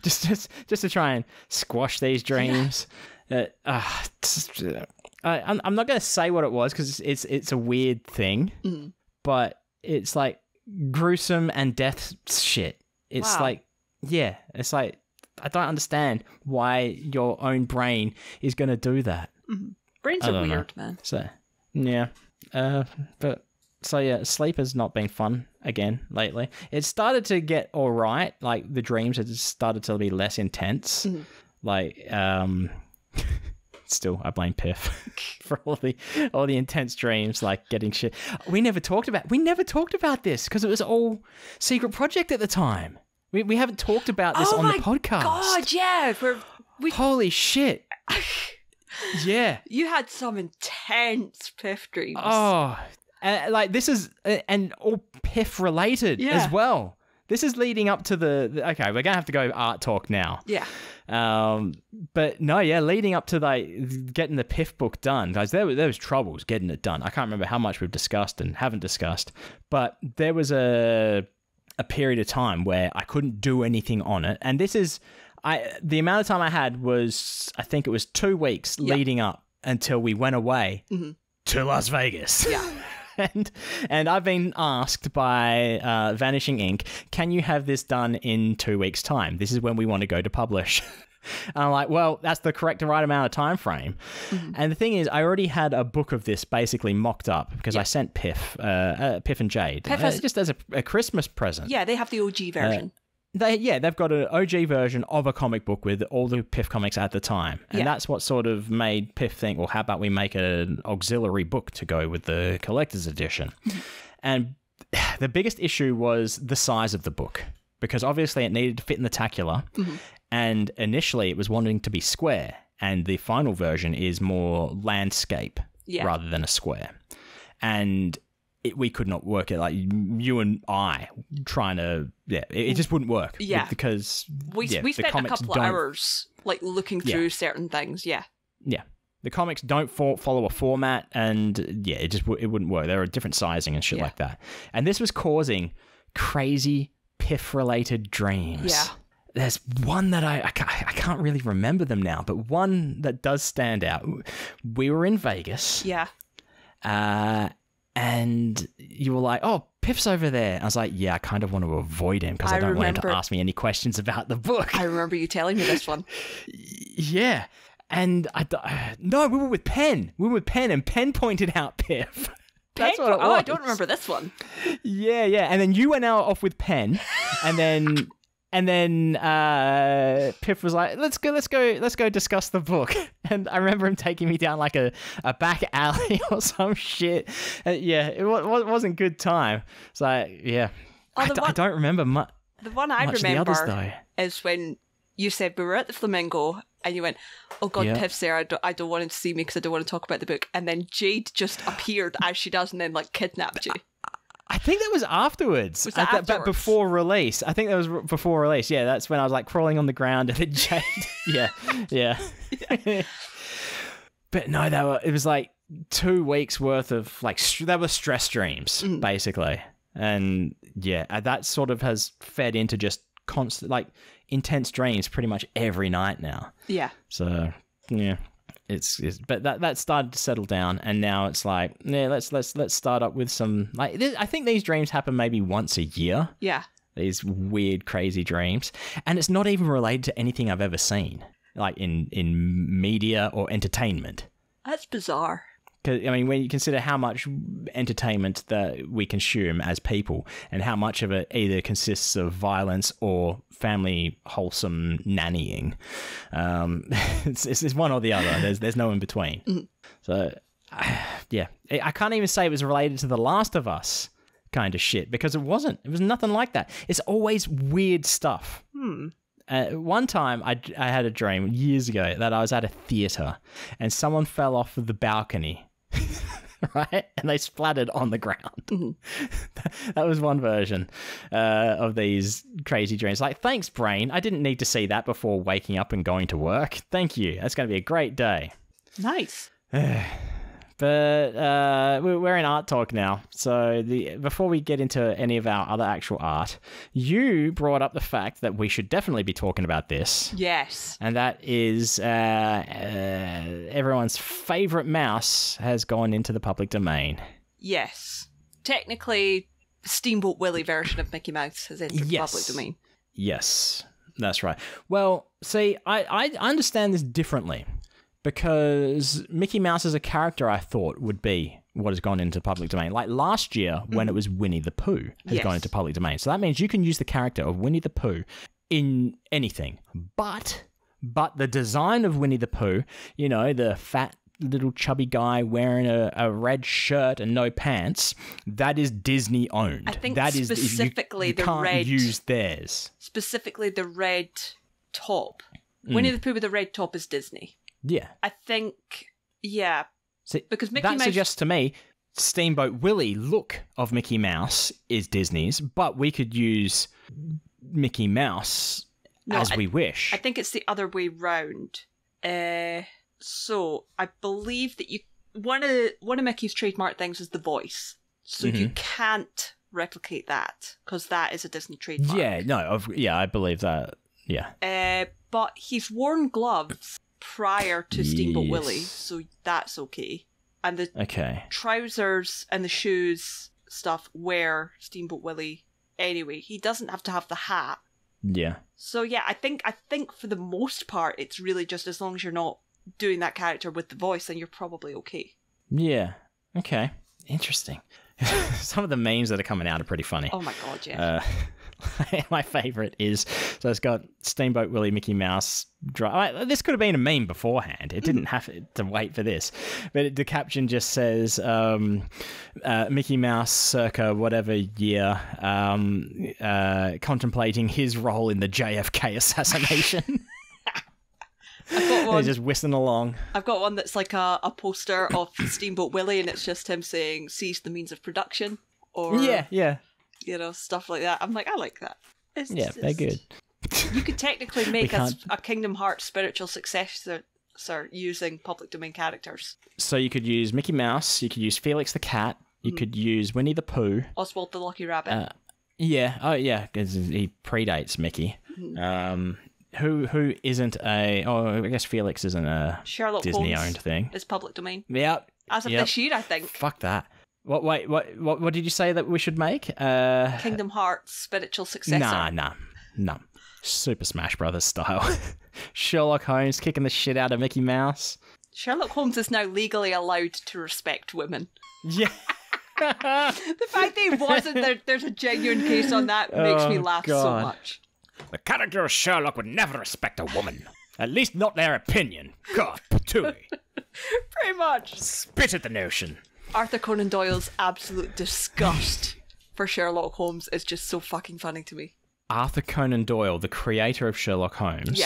just to try and squash these dreams. I'm not going to say what it was because it's a weird thing, but it's like gruesome and death shit. It's like, it's like, I don't understand why your own brain is going to do that. Brains are weird, man. So, yeah. So yeah, sleep has not been fun again lately. It started to get all right. Like the dreams had started to be less intense. Like, still, I blame Piff for all the intense dreams, like getting shit. We never talked about this because it was all secret project at the time. We haven't talked about this on the podcast. God, yeah. Holy shit. Yeah. You had some intense Piff dreams. Oh, like this is, and all Piff related as well. This is leading up to okay, we're going to have to go art talk now. Yeah. But no, leading up to like getting the Piff book done, guys, there was troubles getting it done. I can't remember how much we've discussed and haven't discussed, but there was a period of time where I couldn't do anything on it. And this is, the amount of time I had was, I think it was 2 weeks leading up until we went away to Las Vegas. Yeah. And I've been asked by Vanishing Ink, can you have this done in 2 weeks' time? This is when we want to go to publish. And I'm like, well, that's the correct right amount of time frame. And the thing is, I already had a book of this basically mocked up because I sent Piff and Jade just as a Christmas present. Yeah, they have the OG version. They've got an OG version of a comic book with all the Piff comics at the time. And that's what sort of made Piff think, well, how about we make an auxiliary book to go with the collector's edition? And the biggest issue was the size of the book, because obviously it needed to fit in the tacular. And initially it was wanting to be square, and the final version is more landscape rather than a square. And we could not work it, like you and I trying to, it just wouldn't work. Yeah. Because we spent a couple of hours like looking through certain things. Yeah. Yeah. The comics don't follow a format, and it wouldn't work. There are different sizing and shit like that. And this was causing crazy Piff-related dreams. Yeah. There's one that I can't really remember them now, but one that does stand out. We were in Vegas. Yeah. And you were like, oh, Piff's over there. I was like, yeah, I kind of want to avoid him because I don't want him to ask me any questions about the book. I remember you telling me this one. Yeah. And no, we were with Penn. And Penn pointed out Piff. That's what it was. Oh, I don't remember this one. Yeah. And then you went out off with Penn, and then Piff was like, let's go discuss the book. And I remember him taking me down like a back alley or some shit. Yeah, it wasn't good time. So yeah, I don't remember much. The one I remember is when you said we were at the Flamingo and you went, oh God, yeah. Piff's there. I don't want him to see me because I don't want to talk about the book. And then Jade just appeared as she does and then like kidnapped you. I think that was afterwards. Was that afterwards? But before release. I think that was before release. Yeah, that's when I was like crawling on the ground and then Jade. Yeah. But no, it was like 2 weeks worth of like, that were stress dreams, basically. And yeah, that sort of has fed into just constant, like intense dreams pretty much every night now. Yeah. So, yeah. But that started to settle down, and now it's like, yeah, let's start up with some, like, I think these dreams happen maybe once a year. Yeah. These weird, crazy dreams, and it's not even related to anything I've ever seen, like in media or entertainment. That's bizarre. Because I mean, when you consider how much entertainment that we consume as people, and how much of it either consists of violence or family wholesome nannying, it's one or the other. There's no in between. So, yeah, I can't even say it was related to The Last of Us kind of shit, because it wasn't. It was nothing like that. It's always weird stuff. One time I had a dream years ago that I was at a theater and someone fell off of the balcony. Right? And they splattered on the ground. That was one version of these crazy dreams. Like, thanks, brain. I didn't need to see that before waking up and going to work. Thank you. That's going to be a great day. Nice. But we're in art talk now. So before we get into any of our other actual art, you brought up the fact that we should definitely be talking about this. Yes. And that is everyone's favorite mouse has gone into the public domain. Yes. Technically, the Steamboat Willie version of Mickey Mouse has entered the public domain. Yes, that's right. Well, see, I understand this differently. Because Mickey Mouse as a character, I thought, would be what has gone into public domain. Like last year, when it was Winnie the Pooh has gone into public domain. So that means you can use the character of Winnie the Pooh in anything. But the design of Winnie the Pooh, you know, the fat little chubby guy wearing a red shirt and no pants, that is Disney owned. I think that specifically you can't use theirs. Specifically the red top. Winnie the Pooh with the red top is Disney. Yeah. I think, yeah. See, because Mickey Mouse suggests to me Steamboat Willie look of Mickey Mouse is Disney's, but we could use Mickey Mouse as we wish. I think it's the other way round. So I believe that one of Mickey's trademark things is the voice. So you can't replicate that because that is a Disney trademark. Yeah, no, I believe that. Yeah. But he's worn gloves prior to Steamboat Willie, so that's okay. And the trousers and the shoes stuff wear Steamboat Willie anyway. He doesn't have to have the hat. Yeah. So yeah, I think for the most part, it's really just as long as you're not doing that character with the voice, then you're probably okay. Yeah. Okay. Interesting. Some of the memes that are coming out are pretty funny. Oh my god, yeah. My favourite is, so it's got Steamboat Willie, Mickey Mouse. This could have been a meme beforehand. It didn't have to wait for this. But the caption just says, Mickey Mouse circa whatever year, contemplating his role in the JFK assassination. I've got one. He's just whistling along. I've got one that's like a poster of Steamboat Willie, and it's just him saying, "Seize the means of production," or yeah, you know, stuff like that. I'm like, I like that. They're good. You could technically make a Kingdom Hearts spiritual successor using public domain characters. So you could use Mickey Mouse, you could use Felix the Cat, you could use Winnie the Pooh, Oswald the Lucky Rabbit. Yeah. Oh, yeah, because he predates Mickey. Who isn't a... Oh, I guess Felix isn't a Sherlock Disney-owned Holmes thing. is public domain. Yep. As of this year, I think. Fuck that. What did you say that we should make? Kingdom Hearts spiritual successor. Nah. Super Smash Brothers style. Sherlock Holmes kicking the shit out of Mickey Mouse. Sherlock Holmes is now legally allowed to respect women. Yeah. The fact that he wasn't, there's a genuine case on that makes me laugh so much. The character of Sherlock would never respect a woman. At least not their opinion. God, patooey. Pretty much. Spit at the notion. Arthur Conan Doyle's absolute disgust for Sherlock Holmes is just so fucking funny to me. Arthur Conan Doyle, the creator of Sherlock Holmes,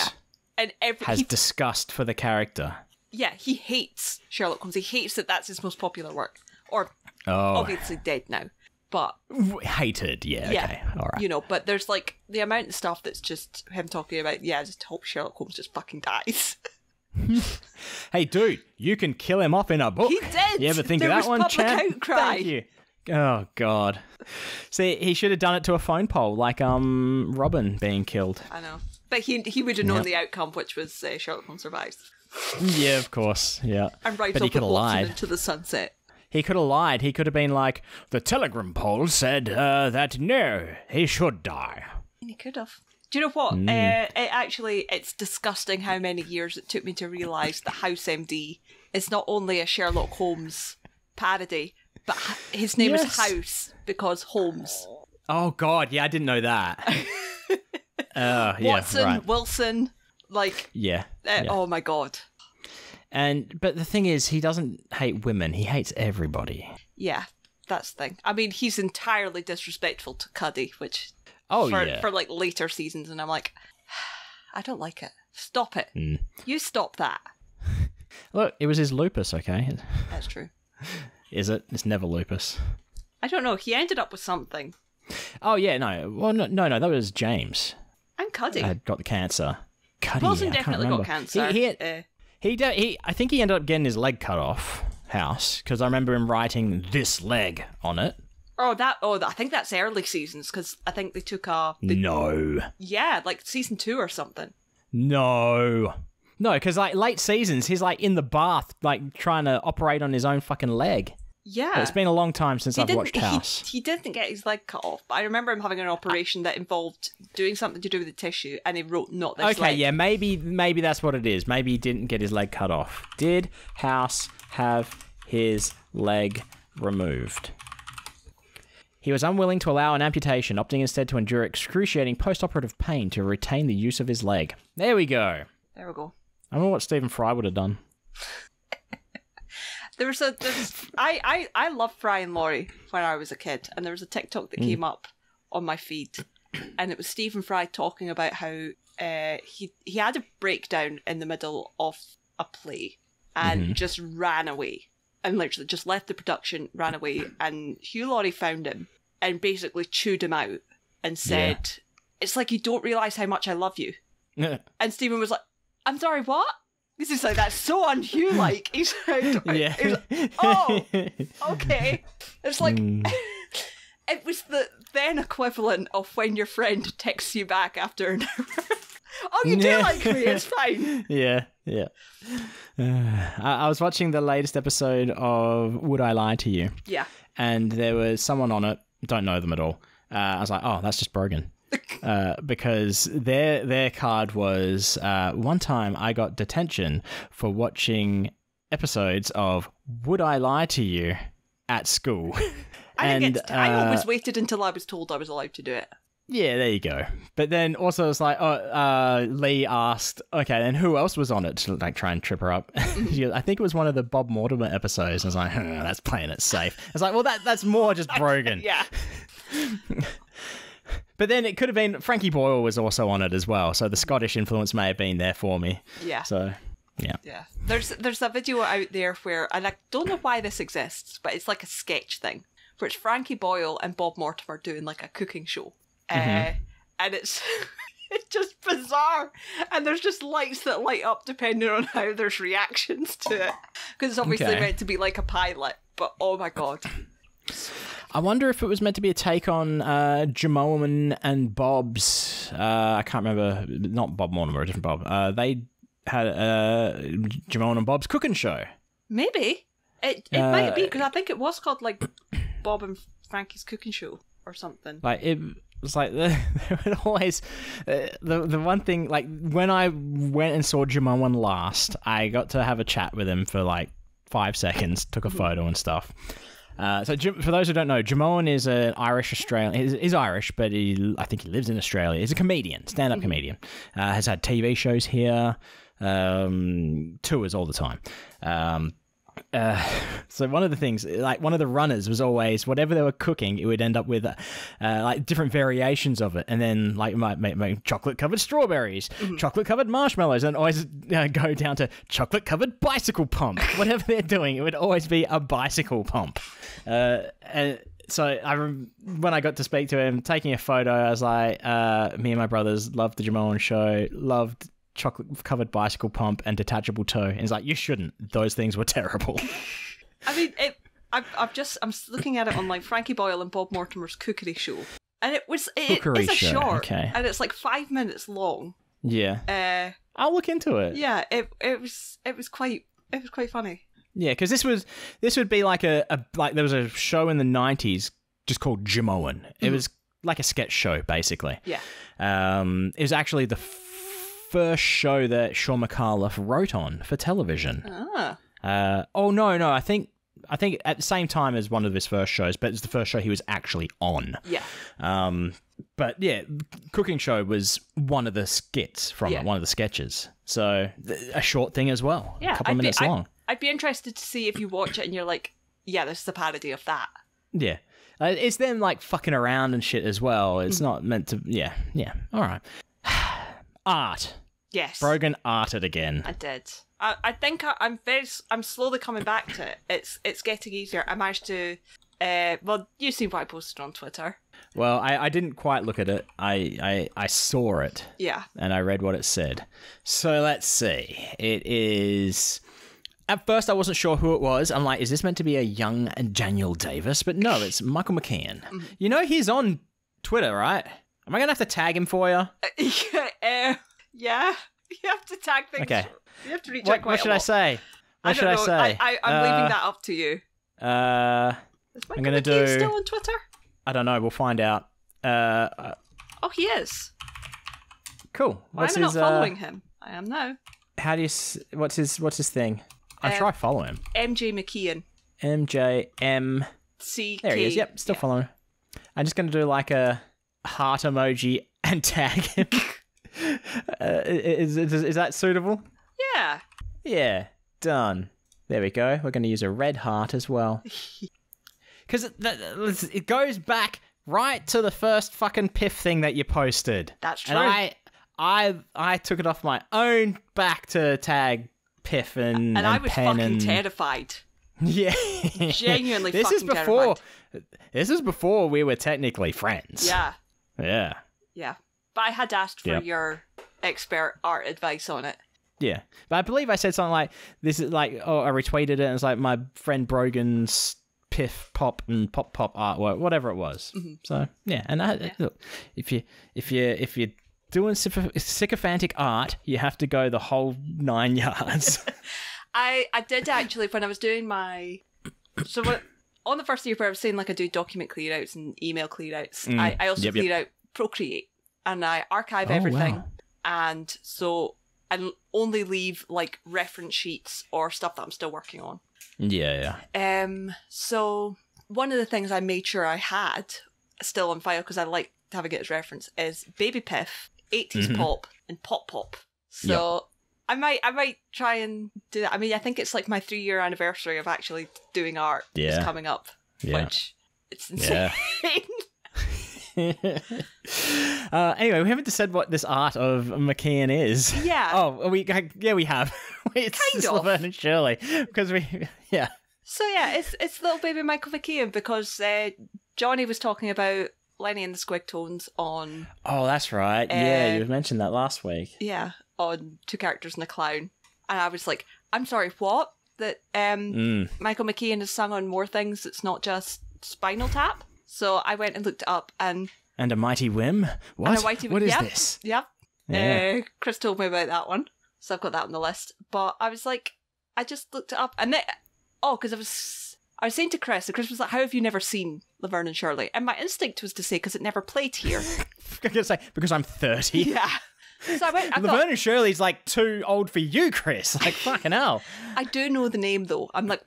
and has disgust for the character. Yeah, he hates Sherlock Holmes. He hates that that's his most popular work. Or, obviously dead now. But... Hated, okay, all right. You know, but there's like the amount of stuff that's just him talking about, I just hope Sherlock Holmes just fucking dies. Hey, dude, you can kill him off in a book. He did! You ever think there of that was one, public champ? outcry. Thank you. Oh, God. See, he should have done it to a phone poll, like Robin being killed. I know. But he would have known the outcome, which was Sherlock Holmes survives. Yeah, of course, yeah. And right but up he could have lied. into the sunset. He could have lied. He could have been like, the Telegram poll said that no, he should die. And he could have. Do you know what? It's disgusting how many years it took me to realise that House MD is not only a Sherlock Holmes parody, but his name is House because Holmes. Oh, God, yeah, I didn't know that. Watson, right. Wilson, like... Yeah. Oh, my God. But the thing is, he doesn't hate women. He hates everybody. Yeah, that's the thing. I mean, he's entirely disrespectful to Cuddy, which... For like later seasons, and I'm like, I don't like it. Stop it. You stop that. Look, it was his lupus, okay? That's true. Is it? It's never lupus. I don't know. He ended up with something. Oh, yeah, no. Well, no, that was James. And Cuddy. Had got the cancer. Cuddy, Wilson definitely got cancer. I think he ended up getting his leg cut off, House, because I remember him writing this leg on it. I think that's early seasons, because I think they took No. Yeah, like season 2 or something. No, because like late seasons, he's like in the bath, like trying to operate on his own fucking leg. Yeah. But it's been a long time since I've watched House. He didn't get his leg cut off, but I remember him having an operation that involved doing something to do with the tissue, and he wrote not this leg. Okay, yeah, maybe that's what it is. Maybe he didn't get his leg cut off. Did House have his leg removed? He was unwilling to allow an amputation, opting instead to endure excruciating post-operative pain to retain the use of his leg. There we go. There we go. I don't know what Stephen Fry would have done. I loved Fry and Laurie when I was a kid, and there was a TikTok that came up on my feed, and it was Stephen Fry talking about how he had a breakdown in the middle of a play and just ran away. And literally just left the production, ran away, and Hugh Laurie found him and basically chewed him out and said, It's like you don't realise how much I love you. And Stephen was like, I'm sorry, what? This is like, that's so un-Hugh-like. He's like, oh, okay. It's like, it was the then equivalent of when your friend texts you back after an hour. Oh, you do like me, it's fine. Yeah. I was watching the latest episode of Would I Lie to You? Yeah. And there was someone on it, don't know them at all. I was like, oh, that's just Brogan. Because their card was, one time I got detention for watching episodes of Would I Lie to You at school. I always waited until I was told I was allowed to do it. Yeah, there you go. But then also it's like, Lee asked, okay, then who else was on it to like try and trip her up? I think it was one of the Bob Mortimer episodes. I was like, that's playing it safe. I was like, well, that's more just Brogan. Yeah. But then it could have been, Frankie Boyle was also on it as well. So the Scottish influence may have been there for me. Yeah. So, yeah. Yeah. There's a video out there where, and I don't know why this exists, but it's like a sketch thing, where it's Frankie Boyle and Bob Mortimer doing like a cooking show. And it's just bizarre, and there's just lights that light up depending on how there's reactions to it, because it's obviously meant to be like a pilot, but oh my god. I wonder if it was meant to be a take on Jamoan and Bob's. I can't remember. Not Bob Mortimer, a different Bob. They had Jamoan and Bob's cooking show. Maybe it might be, because I think it was called like Bob and Frankie's Cooking Show or something. Like it was like there would always the one thing, like when I went and saw Jamoan last, I got to have a chat with him for like 5 seconds, took a photo and stuff. So for those who don't know, Jamoan is an Irish Australian. He's Irish, but I think he lives in Australia. He's a comedian, stand-up comedian. Has had TV shows here, tours all the time. So one of the things, like one of the runners was always, whatever they were cooking, it would end up with like different variations of it, and then like might make chocolate covered strawberries, chocolate covered marshmallows, and always go down to chocolate covered bicycle pump. Whatever they're doing, it would always be a bicycle pump. And so when I got to speak to him, taking a photo, I was like, me and my brothers loved the Jamoan show, loved chocolate-covered bicycle pump and detachable toe. And he's like, you shouldn't. Those things were terrible. I mean, I'm looking at it on like Frankie Boyle and Bob Mortimer's Cookery Show, and it's a short, okay. and it's like 5 minutes long. Yeah. I'll look into it. Yeah, it was quite funny. Yeah, because this would be like like there was a show in the 90s just called Jamoan. It was like a sketch show basically. Yeah. It was actually the first show that Sean McAuliffe wrote on for television. No, I think at the same time as one of his first shows, but it's the first show he was actually on. Yeah. But yeah, Cooking Show was one of the skits from it, one of the sketches. So a short thing as well. Yeah, a couple of minutes long. I'd be interested to see if you watch it and you're like, yeah, this is a parody of that. Yeah. It's them like fucking around and shit as well. It's not meant to. Yeah. All right. Art. Yes. Brogan arted again. I did. I think I'm slowly coming back to it. It's getting easier. I managed to. Well, you've seen what I posted on Twitter. Well, I didn't quite look at it. I saw it. Yeah. And I read what it said. So let's see. It is. At first, I wasn't sure who it was. I'm like, is this meant to be a young Daniel Davis? But no, it's Michael McKean. You know he's on Twitter, right? Am I going to have to tag him for you? Yeah. You have to tag things. Okay. You have to reach out quite What should I say? What should I say? I'm leaving that up to you. I'm going to do... still on Twitter? I don't know. We'll find out. Oh, he is. Cool. Why am I not following him? I am now. How do you... What's his thing? I'll try follow him. MJ McKeon. MJM... CK. There he is. Yep, still following. I'm just going to do like a heart emoji and tag him. Is that suitable? Yeah. Yeah, done. There we go. We're going to use a red heart as well. Because it goes back right to the first fucking Piff thing that you posted. That's true. And I took it off my own back to tag Piff and I was Pen fucking and... terrified. Yeah. Genuinely terrified. This is before we were technically friends. Yeah. Yeah. Yeah. But I had asked for your expert art advice on it. Yeah. But I believe I said something like, this is like, I retweeted it and it's like my friend Brogan's Piff pop and pop artwork, whatever it was. So, yeah. And look, if you're doing sycophantic art, you have to go the whole 9 yards. I did actually, when I was doing my... on the first year where I was saying like I do document clearouts and email clearouts, I also clear out Procreate. And I archive everything. Wow. And so I only leave like reference sheets or stuff that I'm still working on. Yeah. So one of the things I made sure I had still on file, because I like having it as reference, is Baby Piff, 80s Pop, and Pop Pop. So I might try and do that. I mean, I think it's like my 3-year anniversary of actually doing art is coming up, which it's insane. Yeah. Anyway, we haven't said what this art of McKean is. Yeah. Oh, we have. It's kind of. Laverne and Shirley, because So yeah, it's little baby Michael McKean, because Johnny was talking about Lenny and the Squigtones on... Oh, that's right. Yeah, you mentioned that last week. Yeah, on Two Characters and a Clown. And I was like, I'm sorry, what? That Michael McKean has sung on more things. It's not just Spinal Tap. So I went and looked it up, and a Mighty Whim? What? What is this? Yep. Yeah. Chris told me about that one, so I've got that on the list. But I was like, I just looked it up, and then, because I was saying to Chris, and Chris was like, how have you never seen Laverne and Shirley? And my instinct was to say, because it never played here. I was going to say, because I'm 30. Yeah. So I went, Laverne and Shirley's like too old for you, Chris. Like, fucking hell. I do know the name, though. I'm like,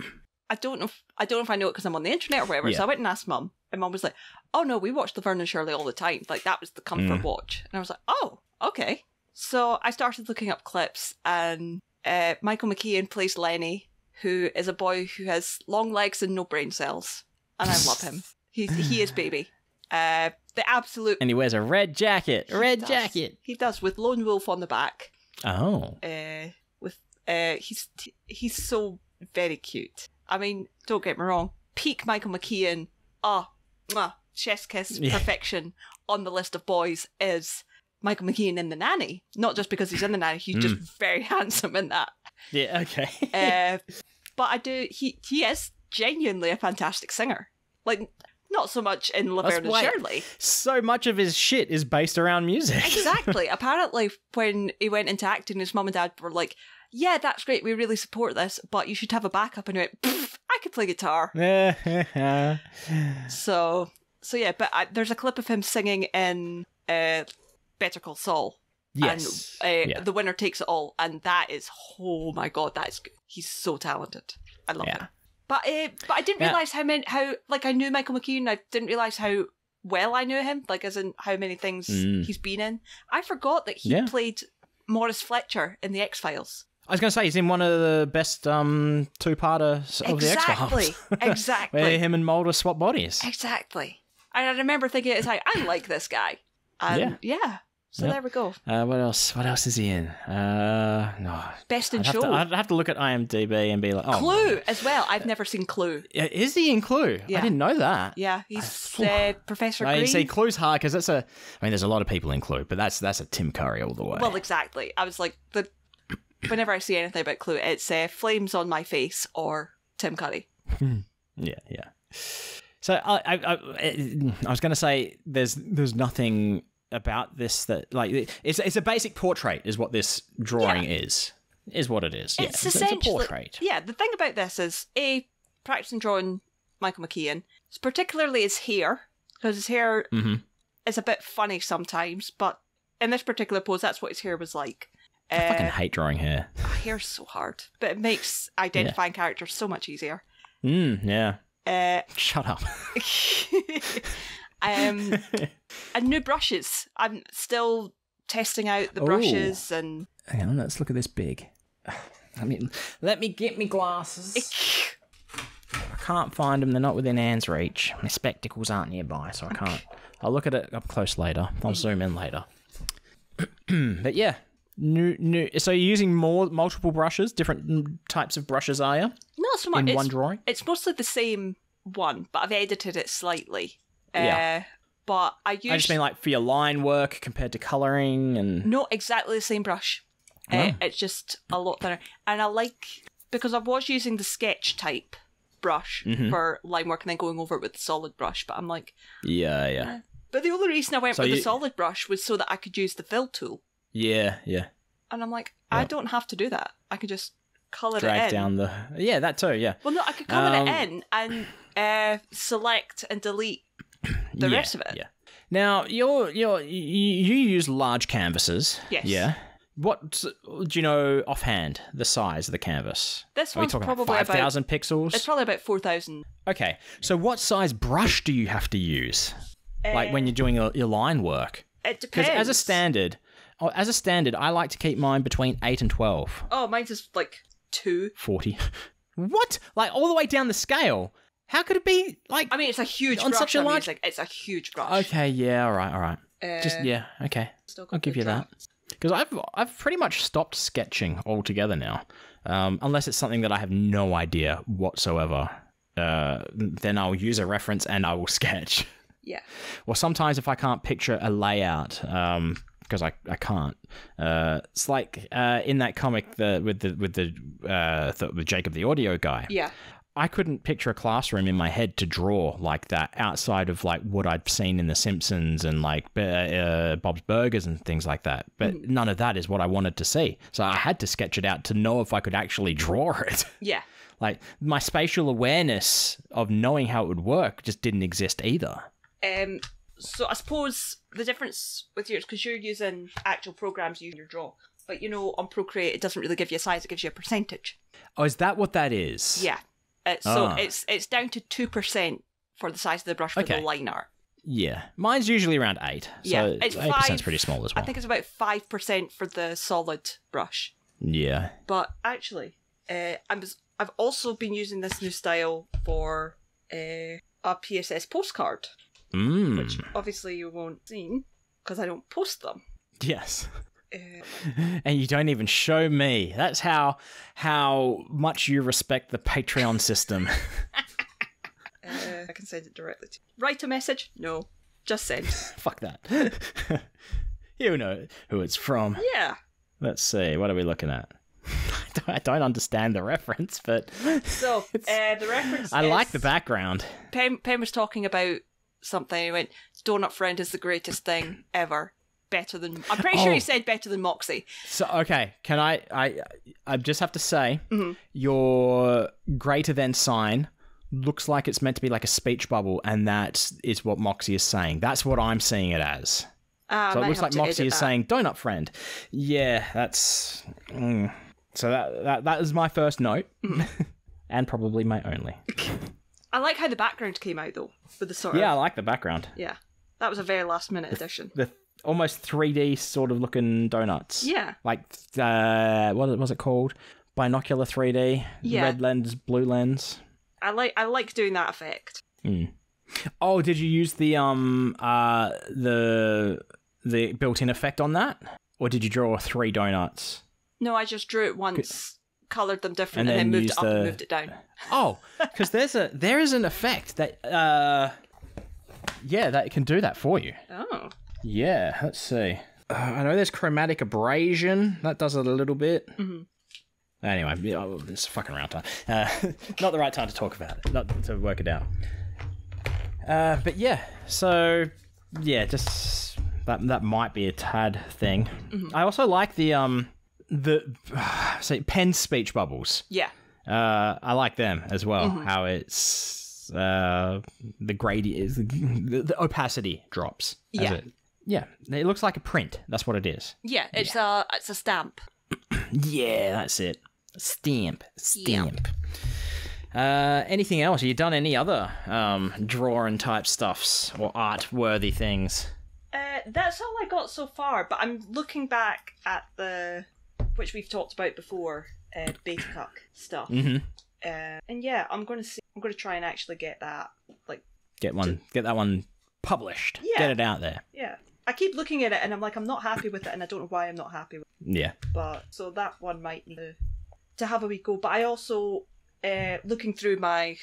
I don't know if I know it because I'm on the internet or whatever. Yeah. So I went and asked Mum, and Mum was like, oh no, we watched Laverne and Shirley all the time. Like, that was the comfort watch. And I was like, oh, okay. So I started looking up clips, and Michael McKean plays Lenny, who is a boy who has long legs and no brain cells. And I love him. He is baby. The absolute... And he wears a red jacket. Jacket. He does, with Lone Wolf on the back. Oh. He's so very cute. I mean, don't get me wrong. Peak Michael McKean. Chef's kiss perfection on the list of boys is Michael McKean in The Nanny. Not just because he's in The Nanny, he's just very handsome in that. Yeah, okay. But he is genuinely a fantastic singer. Like, not so much in Laverne and Shirley. So much of his shit is based around music. Exactly. Apparently, when he went into acting, his mum and dad were like, yeah, that's great, we really support this, but you should have a backup. And he went, I could play guitar. So yeah, but there's a clip of him singing in Better Call Saul. Yes. And The Winner Takes It All. And that is, oh my God, that is good. He's so talented. I love him. But I didn't realise how I knew Michael McKean, I didn't realise how well I knew him, like as in how many things he's been in. I forgot that he played Maurice Fletcher in The X-Files. I was going to say, he's in one of the best two-parters of The X-Files. Exactly. Where him and Mulder swap bodies. Exactly. And I remember thinking at the time, I like this guy. And so there we go. What else? What else is he in? No. Best in Show. I'd have to look at IMDb and be like, oh. Clue as well. I've never seen Clue. Is he in Clue? Yeah. I didn't know that. Yeah, he's Professor Green. You see, Clue's hard because there's a lot of people in Clue, but that's a Tim Curry all the way. Well, exactly. I was like, whenever I see anything about Clue, it's Flames on My Face or Tim Curry. Yeah. So I was going to say, there's nothing about this that it's a basic portrait is what this drawing is what it is. It's essentially it's a portrait. Yeah, the thing about this is practicing drawing Michael McKean, particularly his hair, because his hair is a bit funny sometimes, but in this particular pose, that's what his hair was like. I fucking hate drawing hair. Hair's so hard, but it makes identifying characters so much easier. Yeah. Shut up. And new brushes. I'm still testing out the brushes and... Hang on, let's look at this big. Let me get me glasses. I can't find them. They're not within hand's reach. My spectacles aren't nearby, so I can't. I'll look at it up close later. I'll zoom in later. But yeah, new. So you're using multiple brushes, different types of brushes, are you? Not so much. In one drawing? It's mostly the same one, but I've edited it slightly. But I just mean like for your line work compared to colouring and... Not exactly the same brush. It's just a lot thinner. And I like... Because I was using the sketch type brush for line work and then going over it with the solid brush, but I'm like... Yeah. But the only reason I went with the solid brush was so that I could use the fill tool. Yeah. And I'm like, I don't have to do that. I could just colour it in. Drag down the... Yeah, that too, yeah. Well, no, I could colour it in and select and delete the rest of it. Yeah. Now, you use large canvases. Yes. Yeah. What do you know offhand the size of the canvas? This one's probably 5,000 pixels. It's probably about 4,000. Okay. So what size brush do you have to use? Like when you're doing your line work? It depends. Because as a standard, I like to keep mine between 8 and 12. Oh, mine's is like 2. 40. What? Like all the way down the scale? How could it be like? I mean, it's a huge on brush. Such a large. It's a huge brush. Okay, yeah, all right. Okay. I'll give you that. Because I've pretty much stopped sketching altogether now, unless it's something that I have no idea whatsoever. Then I'll use a reference and I will sketch. Yeah. Or sometimes if I can't picture a layout, because I can't. It's like in that comic with Jacob the audio guy. Yeah. I couldn't picture a classroom in my head to draw like that outside of like what I'd seen in The Simpsons and like Bob's Burgers and things like that. But none of that is what I wanted to see. So I had to sketch it out to know if I could actually draw it. Yeah. Like my spatial awareness of knowing how it would work just didn't exist either. So I suppose the difference with yours, because you're using actual programs you draw, but you know on Procreate it doesn't really give you a size; it gives you a percentage. Oh, is that what that is? Yeah. So it's down to 2% for the size of the brush for the line art. Yeah, mine's usually around 8. So it's 8% pretty small as well. I think it's about 5% for the solid brush. Yeah. But actually, I've also been using this new style for a PSS postcard, which obviously you won't see because I don't post them. Yes. And you don't even show me. That's how much you respect the Patreon system. I can send it directly to you. Write a message? No. Just send. Fuck that. You know who it's from. Yeah. Let's see. What are we looking at? I don't understand the reference, but... So, the reference I like the background. Pen was talking about something. He went, Donut Friend is the greatest thing ever. Better than... I'm pretty sure he said better than Moxie. So, okay. Can I just have to say, your greater than sign looks like it's meant to be like a speech bubble, and that is what Moxie is saying. That's what I'm seeing it as. So it looks like Moxie is saying, Donut Friend. Yeah, that's... So that is my first note, and probably my only. I like how the background came out, though, with the sort of... Yeah, I like the background. Yeah. That was a very last-minute addition. The almost 3D sort of looking donuts. Yeah. Like, what was it called? Binocular 3D? Yeah. Red lens, blue lens. I like doing that effect. Oh, did you use the built-in effect on that? Or did you draw 3 donuts? No, I just drew it once, coloured them different, and then moved it up and moved it down. Oh, because there is an effect that that can do that for you. Oh. Yeah, let's see. I know there's chromatic abrasion. That does it a little bit. Anyway, it's fucking around time. Not the right time to talk about it. Not to work it out. But yeah, so yeah, just that might be a tad thing. I also like the pen speech bubbles. Yeah. I like them as well. How it's the gradient is the opacity drops. Yeah. Yeah, it looks like a print. That's what it is. Yeah, it's a stamp. Yeah, that's it. Stamp. Anything else? Have you done any other drawing type stuffs or art worthy things? That's all I got so far, but I'm looking back at which we've talked about before, beta cuck stuff. And yeah, I'm going to try and actually get that, get that one published. Yeah. Get it out there. Yeah. I keep looking at it and I'm like, I'm not happy with it, and I don't know why I'm not happy with it. Yeah. But so that one might need to have a wee go. But I also, looking through my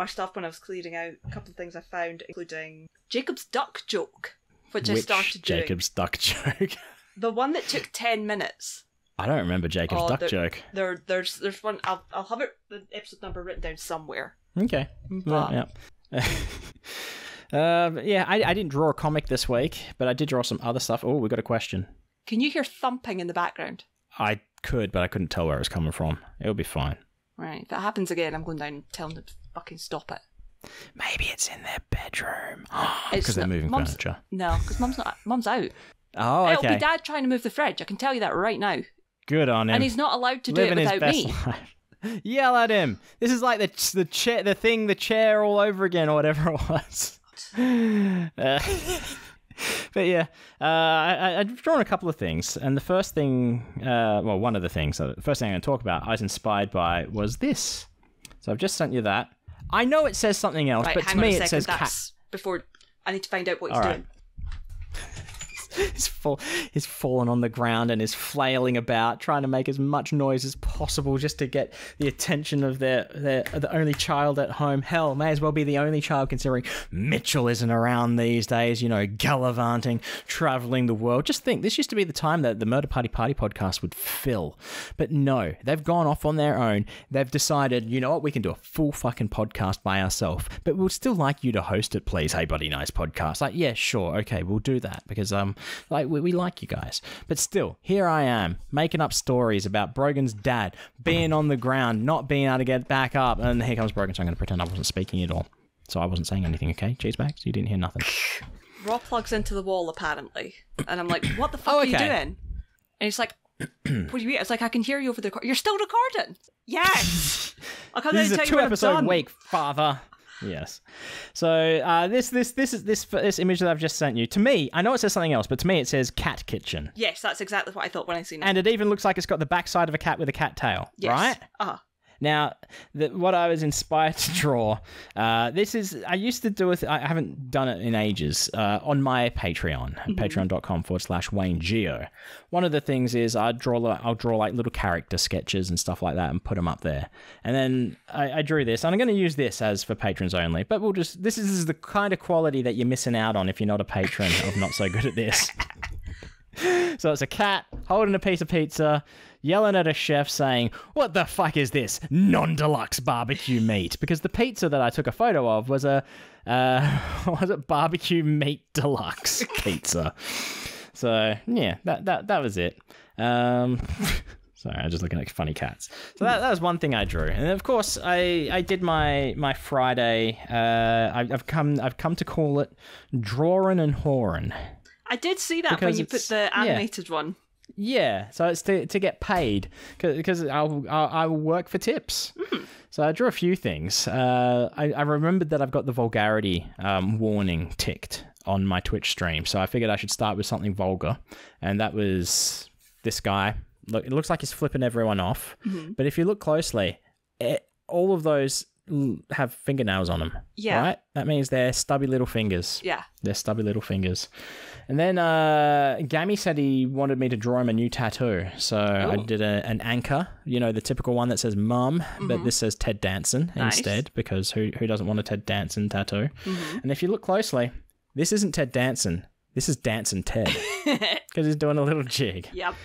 stuff when I was clearing out, a couple of things I found, including Jacob's duck joke, which I started doing. Jacob's duck joke? The one that took 10 minutes. I don't remember Jacob's duck joke. There's one. I'll have the episode number written down somewhere. Okay. Well, yeah. Yeah, I didn't draw a comic this week, but I did draw some other stuff. Oh, we got a question. Can you hear thumping in the background? I could, but I couldn't tell where it was coming from. It'll be fine. Right. If that happens again, I'm going down and telling them to fucking stop it. Maybe it's in their bedroom. Because they're moving furniture. No, because Mum's out. Oh, okay. It'll be Dad trying to move the fridge. I can tell you that right now. Good on him. And he's not allowed to do it without me. Yell at him. This is like the chair all over again, or whatever it was. But yeah, I've drawn a couple of things, and the first thing, one of the things, the first thing I'm going to talk about, I was inspired by was this. So I've just sent you that. I know it says something else, right, but to me it says cat. Before I need to find out what he's doing. He's fallen on the ground and is flailing about, trying to make as much noise as possible just to get the attention of the only child at home. Hell, may as well be the only child considering Mitchell isn't around these days, gallivanting, traveling the world. Just think, this used to be the time that the Murder Party podcast would fill. But no, they've gone off on their own. They've decided, you know what, we can do a full fucking podcast by ourselves, but we'd still like you to host it, please. Hey, Buddy Nice podcast. Like, yeah, sure, okay, we'll do that because we like you guys. But still, here I am making up stories about Brogan's dad being on the ground, not being able to get back up, and here comes Brogan. So I'm going to pretend I wasn't speaking at all. So I wasn't saying anything, okay? Cheesebags, you didn't hear nothing. Raw plugs into the wall apparently, and I'm like, "What the fuck are you doing?" And he's like, "What do you mean?" It's like, "I can hear you over the. You're still recording." Yes. I'll come this in and is tell a you what I've 2-episode done. week, father. Yes. So this image that I've just sent you, to me, I know it says something else, but to me it says cat kitchen. Yes, that's exactly what I thought when I seen it. And it even looks like it's got the backside of a cat with a cat tail, right? Now, what I was inspired to draw, I used to do it, I haven't done it in ages, on my Patreon, patreon.com/Wayne Geo. One of the things is I'll draw like little character sketches and stuff like that and put them up there. And then I drew this, and I'm going to use this as for patrons only, but this is the kind of quality that you're missing out on if you're not a patron of Not So Good at This. So it's a cat holding a piece of pizza, yelling at a chef saying, "What the fuck is this? Non-deluxe barbecue meat?" Because the pizza that I took a photo of was a barbecue meat deluxe pizza. So yeah, that was it. Sorry, I'm just looking at funny cats. So that was one thing I drew, and of course I did my Friday. I've come to call it drawing and whoring. I did see that when you put the animated one. Yeah, so it's to get paid because I'll work for tips. So I drew a few things. I remembered that I've got the vulgarity warning ticked on my Twitch stream, so I figured I should start with something vulgar, and that was this guy. Look, it looks like he's flipping everyone off, but if you look closely, all of those have fingernails on them. Yeah. Right? That means they're stubby little fingers. Yeah. They're stubby little fingers. And then Gammy said he wanted me to draw him a new tattoo. So I did an anchor, the typical one that says mum, but this says Ted Danson instead, because who doesn't want a Ted Danson tattoo? And if you look closely, this isn't Ted Danson. This is Dancing Ted, because he's doing a little jig. Yep.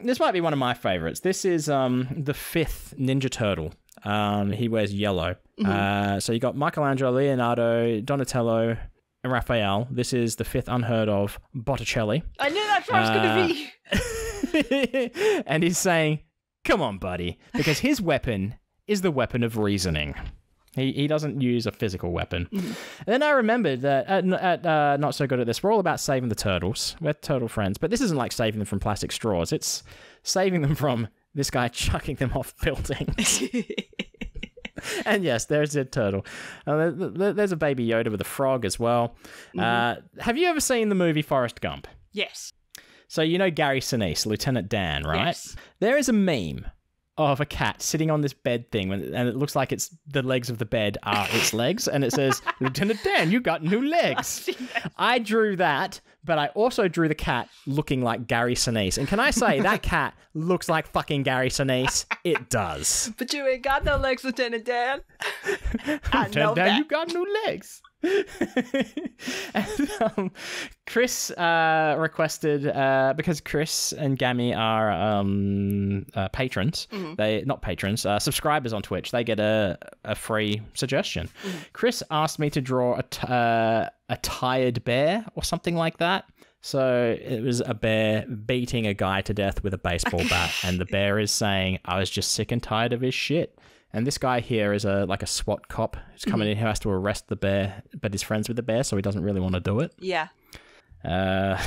This might be one of my favorites. This is the 5th Ninja Turtle. He wears yellow. So you got Michelangelo, Leonardo, Donatello, and Raphael. This is the 5th unheard of Botticelli. I knew that's what I was going to be. And he's saying, "Come on, buddy," because his weapon is the weapon of reasoning. He doesn't use a physical weapon. And then I remembered that at Not So Good at This, we're all about saving the turtles. We're turtle friends. But this isn't like saving them from plastic straws. It's saving them from this guy chucking them off buildings. And yes, there's a turtle. There's a baby Yoda with a frog as well. Have you ever seen the movie Forrest Gump? Yes. So you know Gary Sinise, Lieutenant Dan, right? Yes. There is a meme of a cat sitting on this bed thing, and it looks like it's the legs of the bed are its legs, and it says, "Lieutenant Dan, you got new legs." I drew that, but I also drew the cat looking like Gary Sinise. And can I say, that cat looks like fucking Gary Sinise? It does. But you ain't got no legs, Lieutenant Dan. Lieutenant Dan, you got new legs. And, Chris requested, because Chris and Gammy are patrons, they not patrons, subscribers on Twitch, they get a free suggestion. Chris asked me to draw a tired bear or something like that. So it was a bear beating a guy to death with a baseball bat, and the bear is saying, "I was just sick and tired of his shit." And this guy here is like a SWAT cop who's coming in who has to arrest the bear, but is friends with the bear, so he doesn't really want to do it. Yeah. The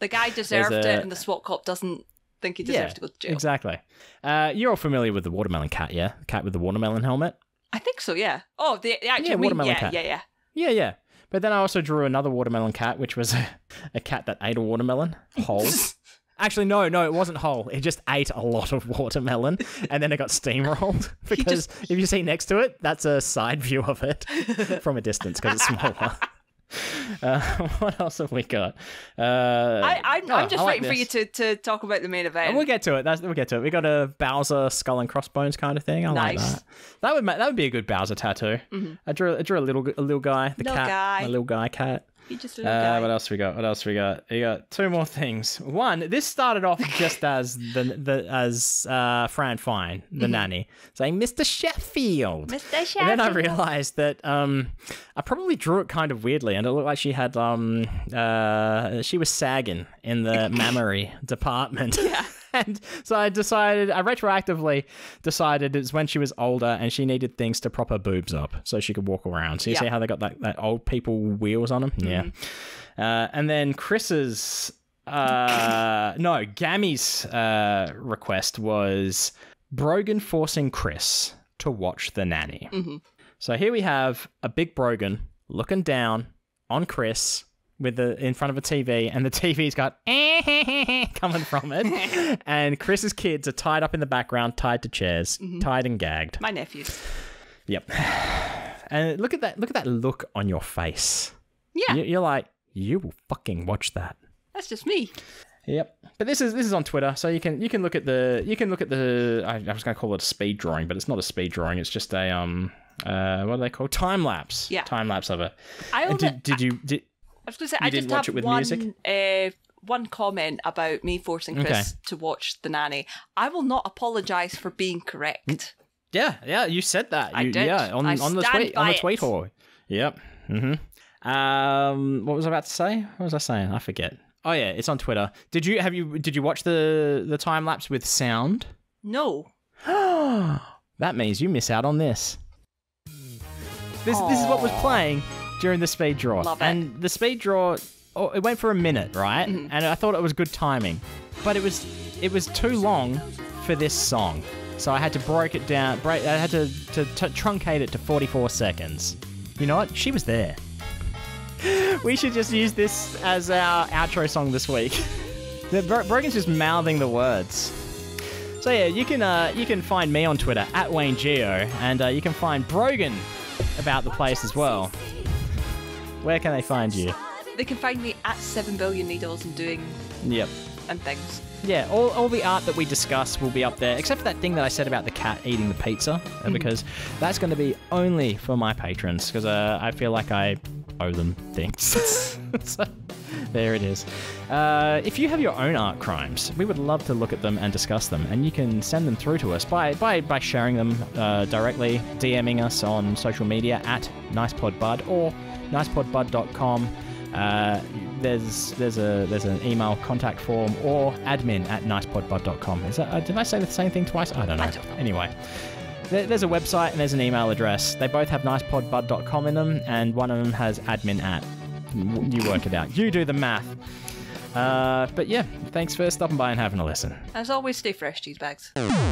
guy deserved it, and the SWAT cop doesn't think he deserves to go to jail. Exactly. You're all familiar with the watermelon cat, yeah? The cat with the watermelon helmet? I think so, yeah. Oh, the actual watermelon cat. Yeah. But then I also drew another watermelon cat, which was a cat that ate a watermelon whole. Actually, no, it wasn't whole. It just ate a lot of watermelon, and then it got steamrolled. Because if you see next to it, that's a side view of it from a distance, because it's smaller. What else have we got? I'm just like waiting for you to talk about the main event. We'll get to it. We'll get to it. We got a Bowser skull and crossbones kind of thing. I like that. That would be a good Bowser tattoo. Mm-hmm. I drew a little guy, the cat, a little guy cat. He just a little guy. What else we got? You got two more things. One, this started off just as Fran Fine, the nanny, saying Mr. Sheffield. Mr. Sheffield. And then I realised that I probably drew it kind of weirdly, and it looked like she had she was sagging in the mammary department. Yeah. And so I retroactively decided it's when she was older and she needed things to prop her boobs up so she could walk around. So you see how they got that old people wheels on them? Mm-hmm. Yeah. And then Gammy's request was Brogan forcing Chris to watch The Nanny. Mm-hmm. So here we have a big Brogan looking down on Chris in front of a TV, and the TV's got coming from it, and Chris's kids are tied up in the background, tied to chairs, tied and gagged. My nephews. Yep. And look at that look on your face. Yeah. You're like, you will fucking watch that. That's just me. Yep. But this is on Twitter, so you can look at the I was going to call it a speed drawing, but it's not a speed drawing. It's just a what do they call time lapse? Yeah. Time lapse of it. I was going to say, I just have one comment about me forcing Chris to watch The Nanny. I will not apologise for being correct. Yeah, you said that. I did. Yeah, on the tweet hall. Yep. Mm-hmm. What was I about to say? What was I saying? I forget. Oh yeah, it's on Twitter. Did you watch the time lapse with sound? No. That means you miss out on this. This is what was playing during the speed draw. Love it. And the speed draw, it went for a minute, right? Mm-hmm. And I thought it was good timing, but it was too long for this song. So I had to break it down. I had to truncate it to 44 seconds. You know what? She was there. We should just use this as our outro song this week. Brogan's just mouthing the words. So yeah, you can find me on Twitter at Wayne Geo, and you can find Brogan about the place as well. Where can they find you? They can find me at 7 Billion Needles and doing and things. Yeah, all the art that we discuss will be up there, except for that thing that I said about the cat eating the pizza, because that's going to be only for my patrons, because I feel like I owe them things. So there it is. If you have your own art crimes, we would love to look at them and discuss them, and you can send them through to us by sharing them directly, DMing us on social media at NicePodBud or nicepodbud.com. There's an email contact form or admin at nicepodbud.com. Did I say the same thing twice? I don't know. Anyway, there's a website and there's an email address. They both have nicepodbud.com in them, and one of them has admin at. You work it out. You do the math. But yeah, thanks for stopping by and having a listen. As always, stay fresh, cheese bags.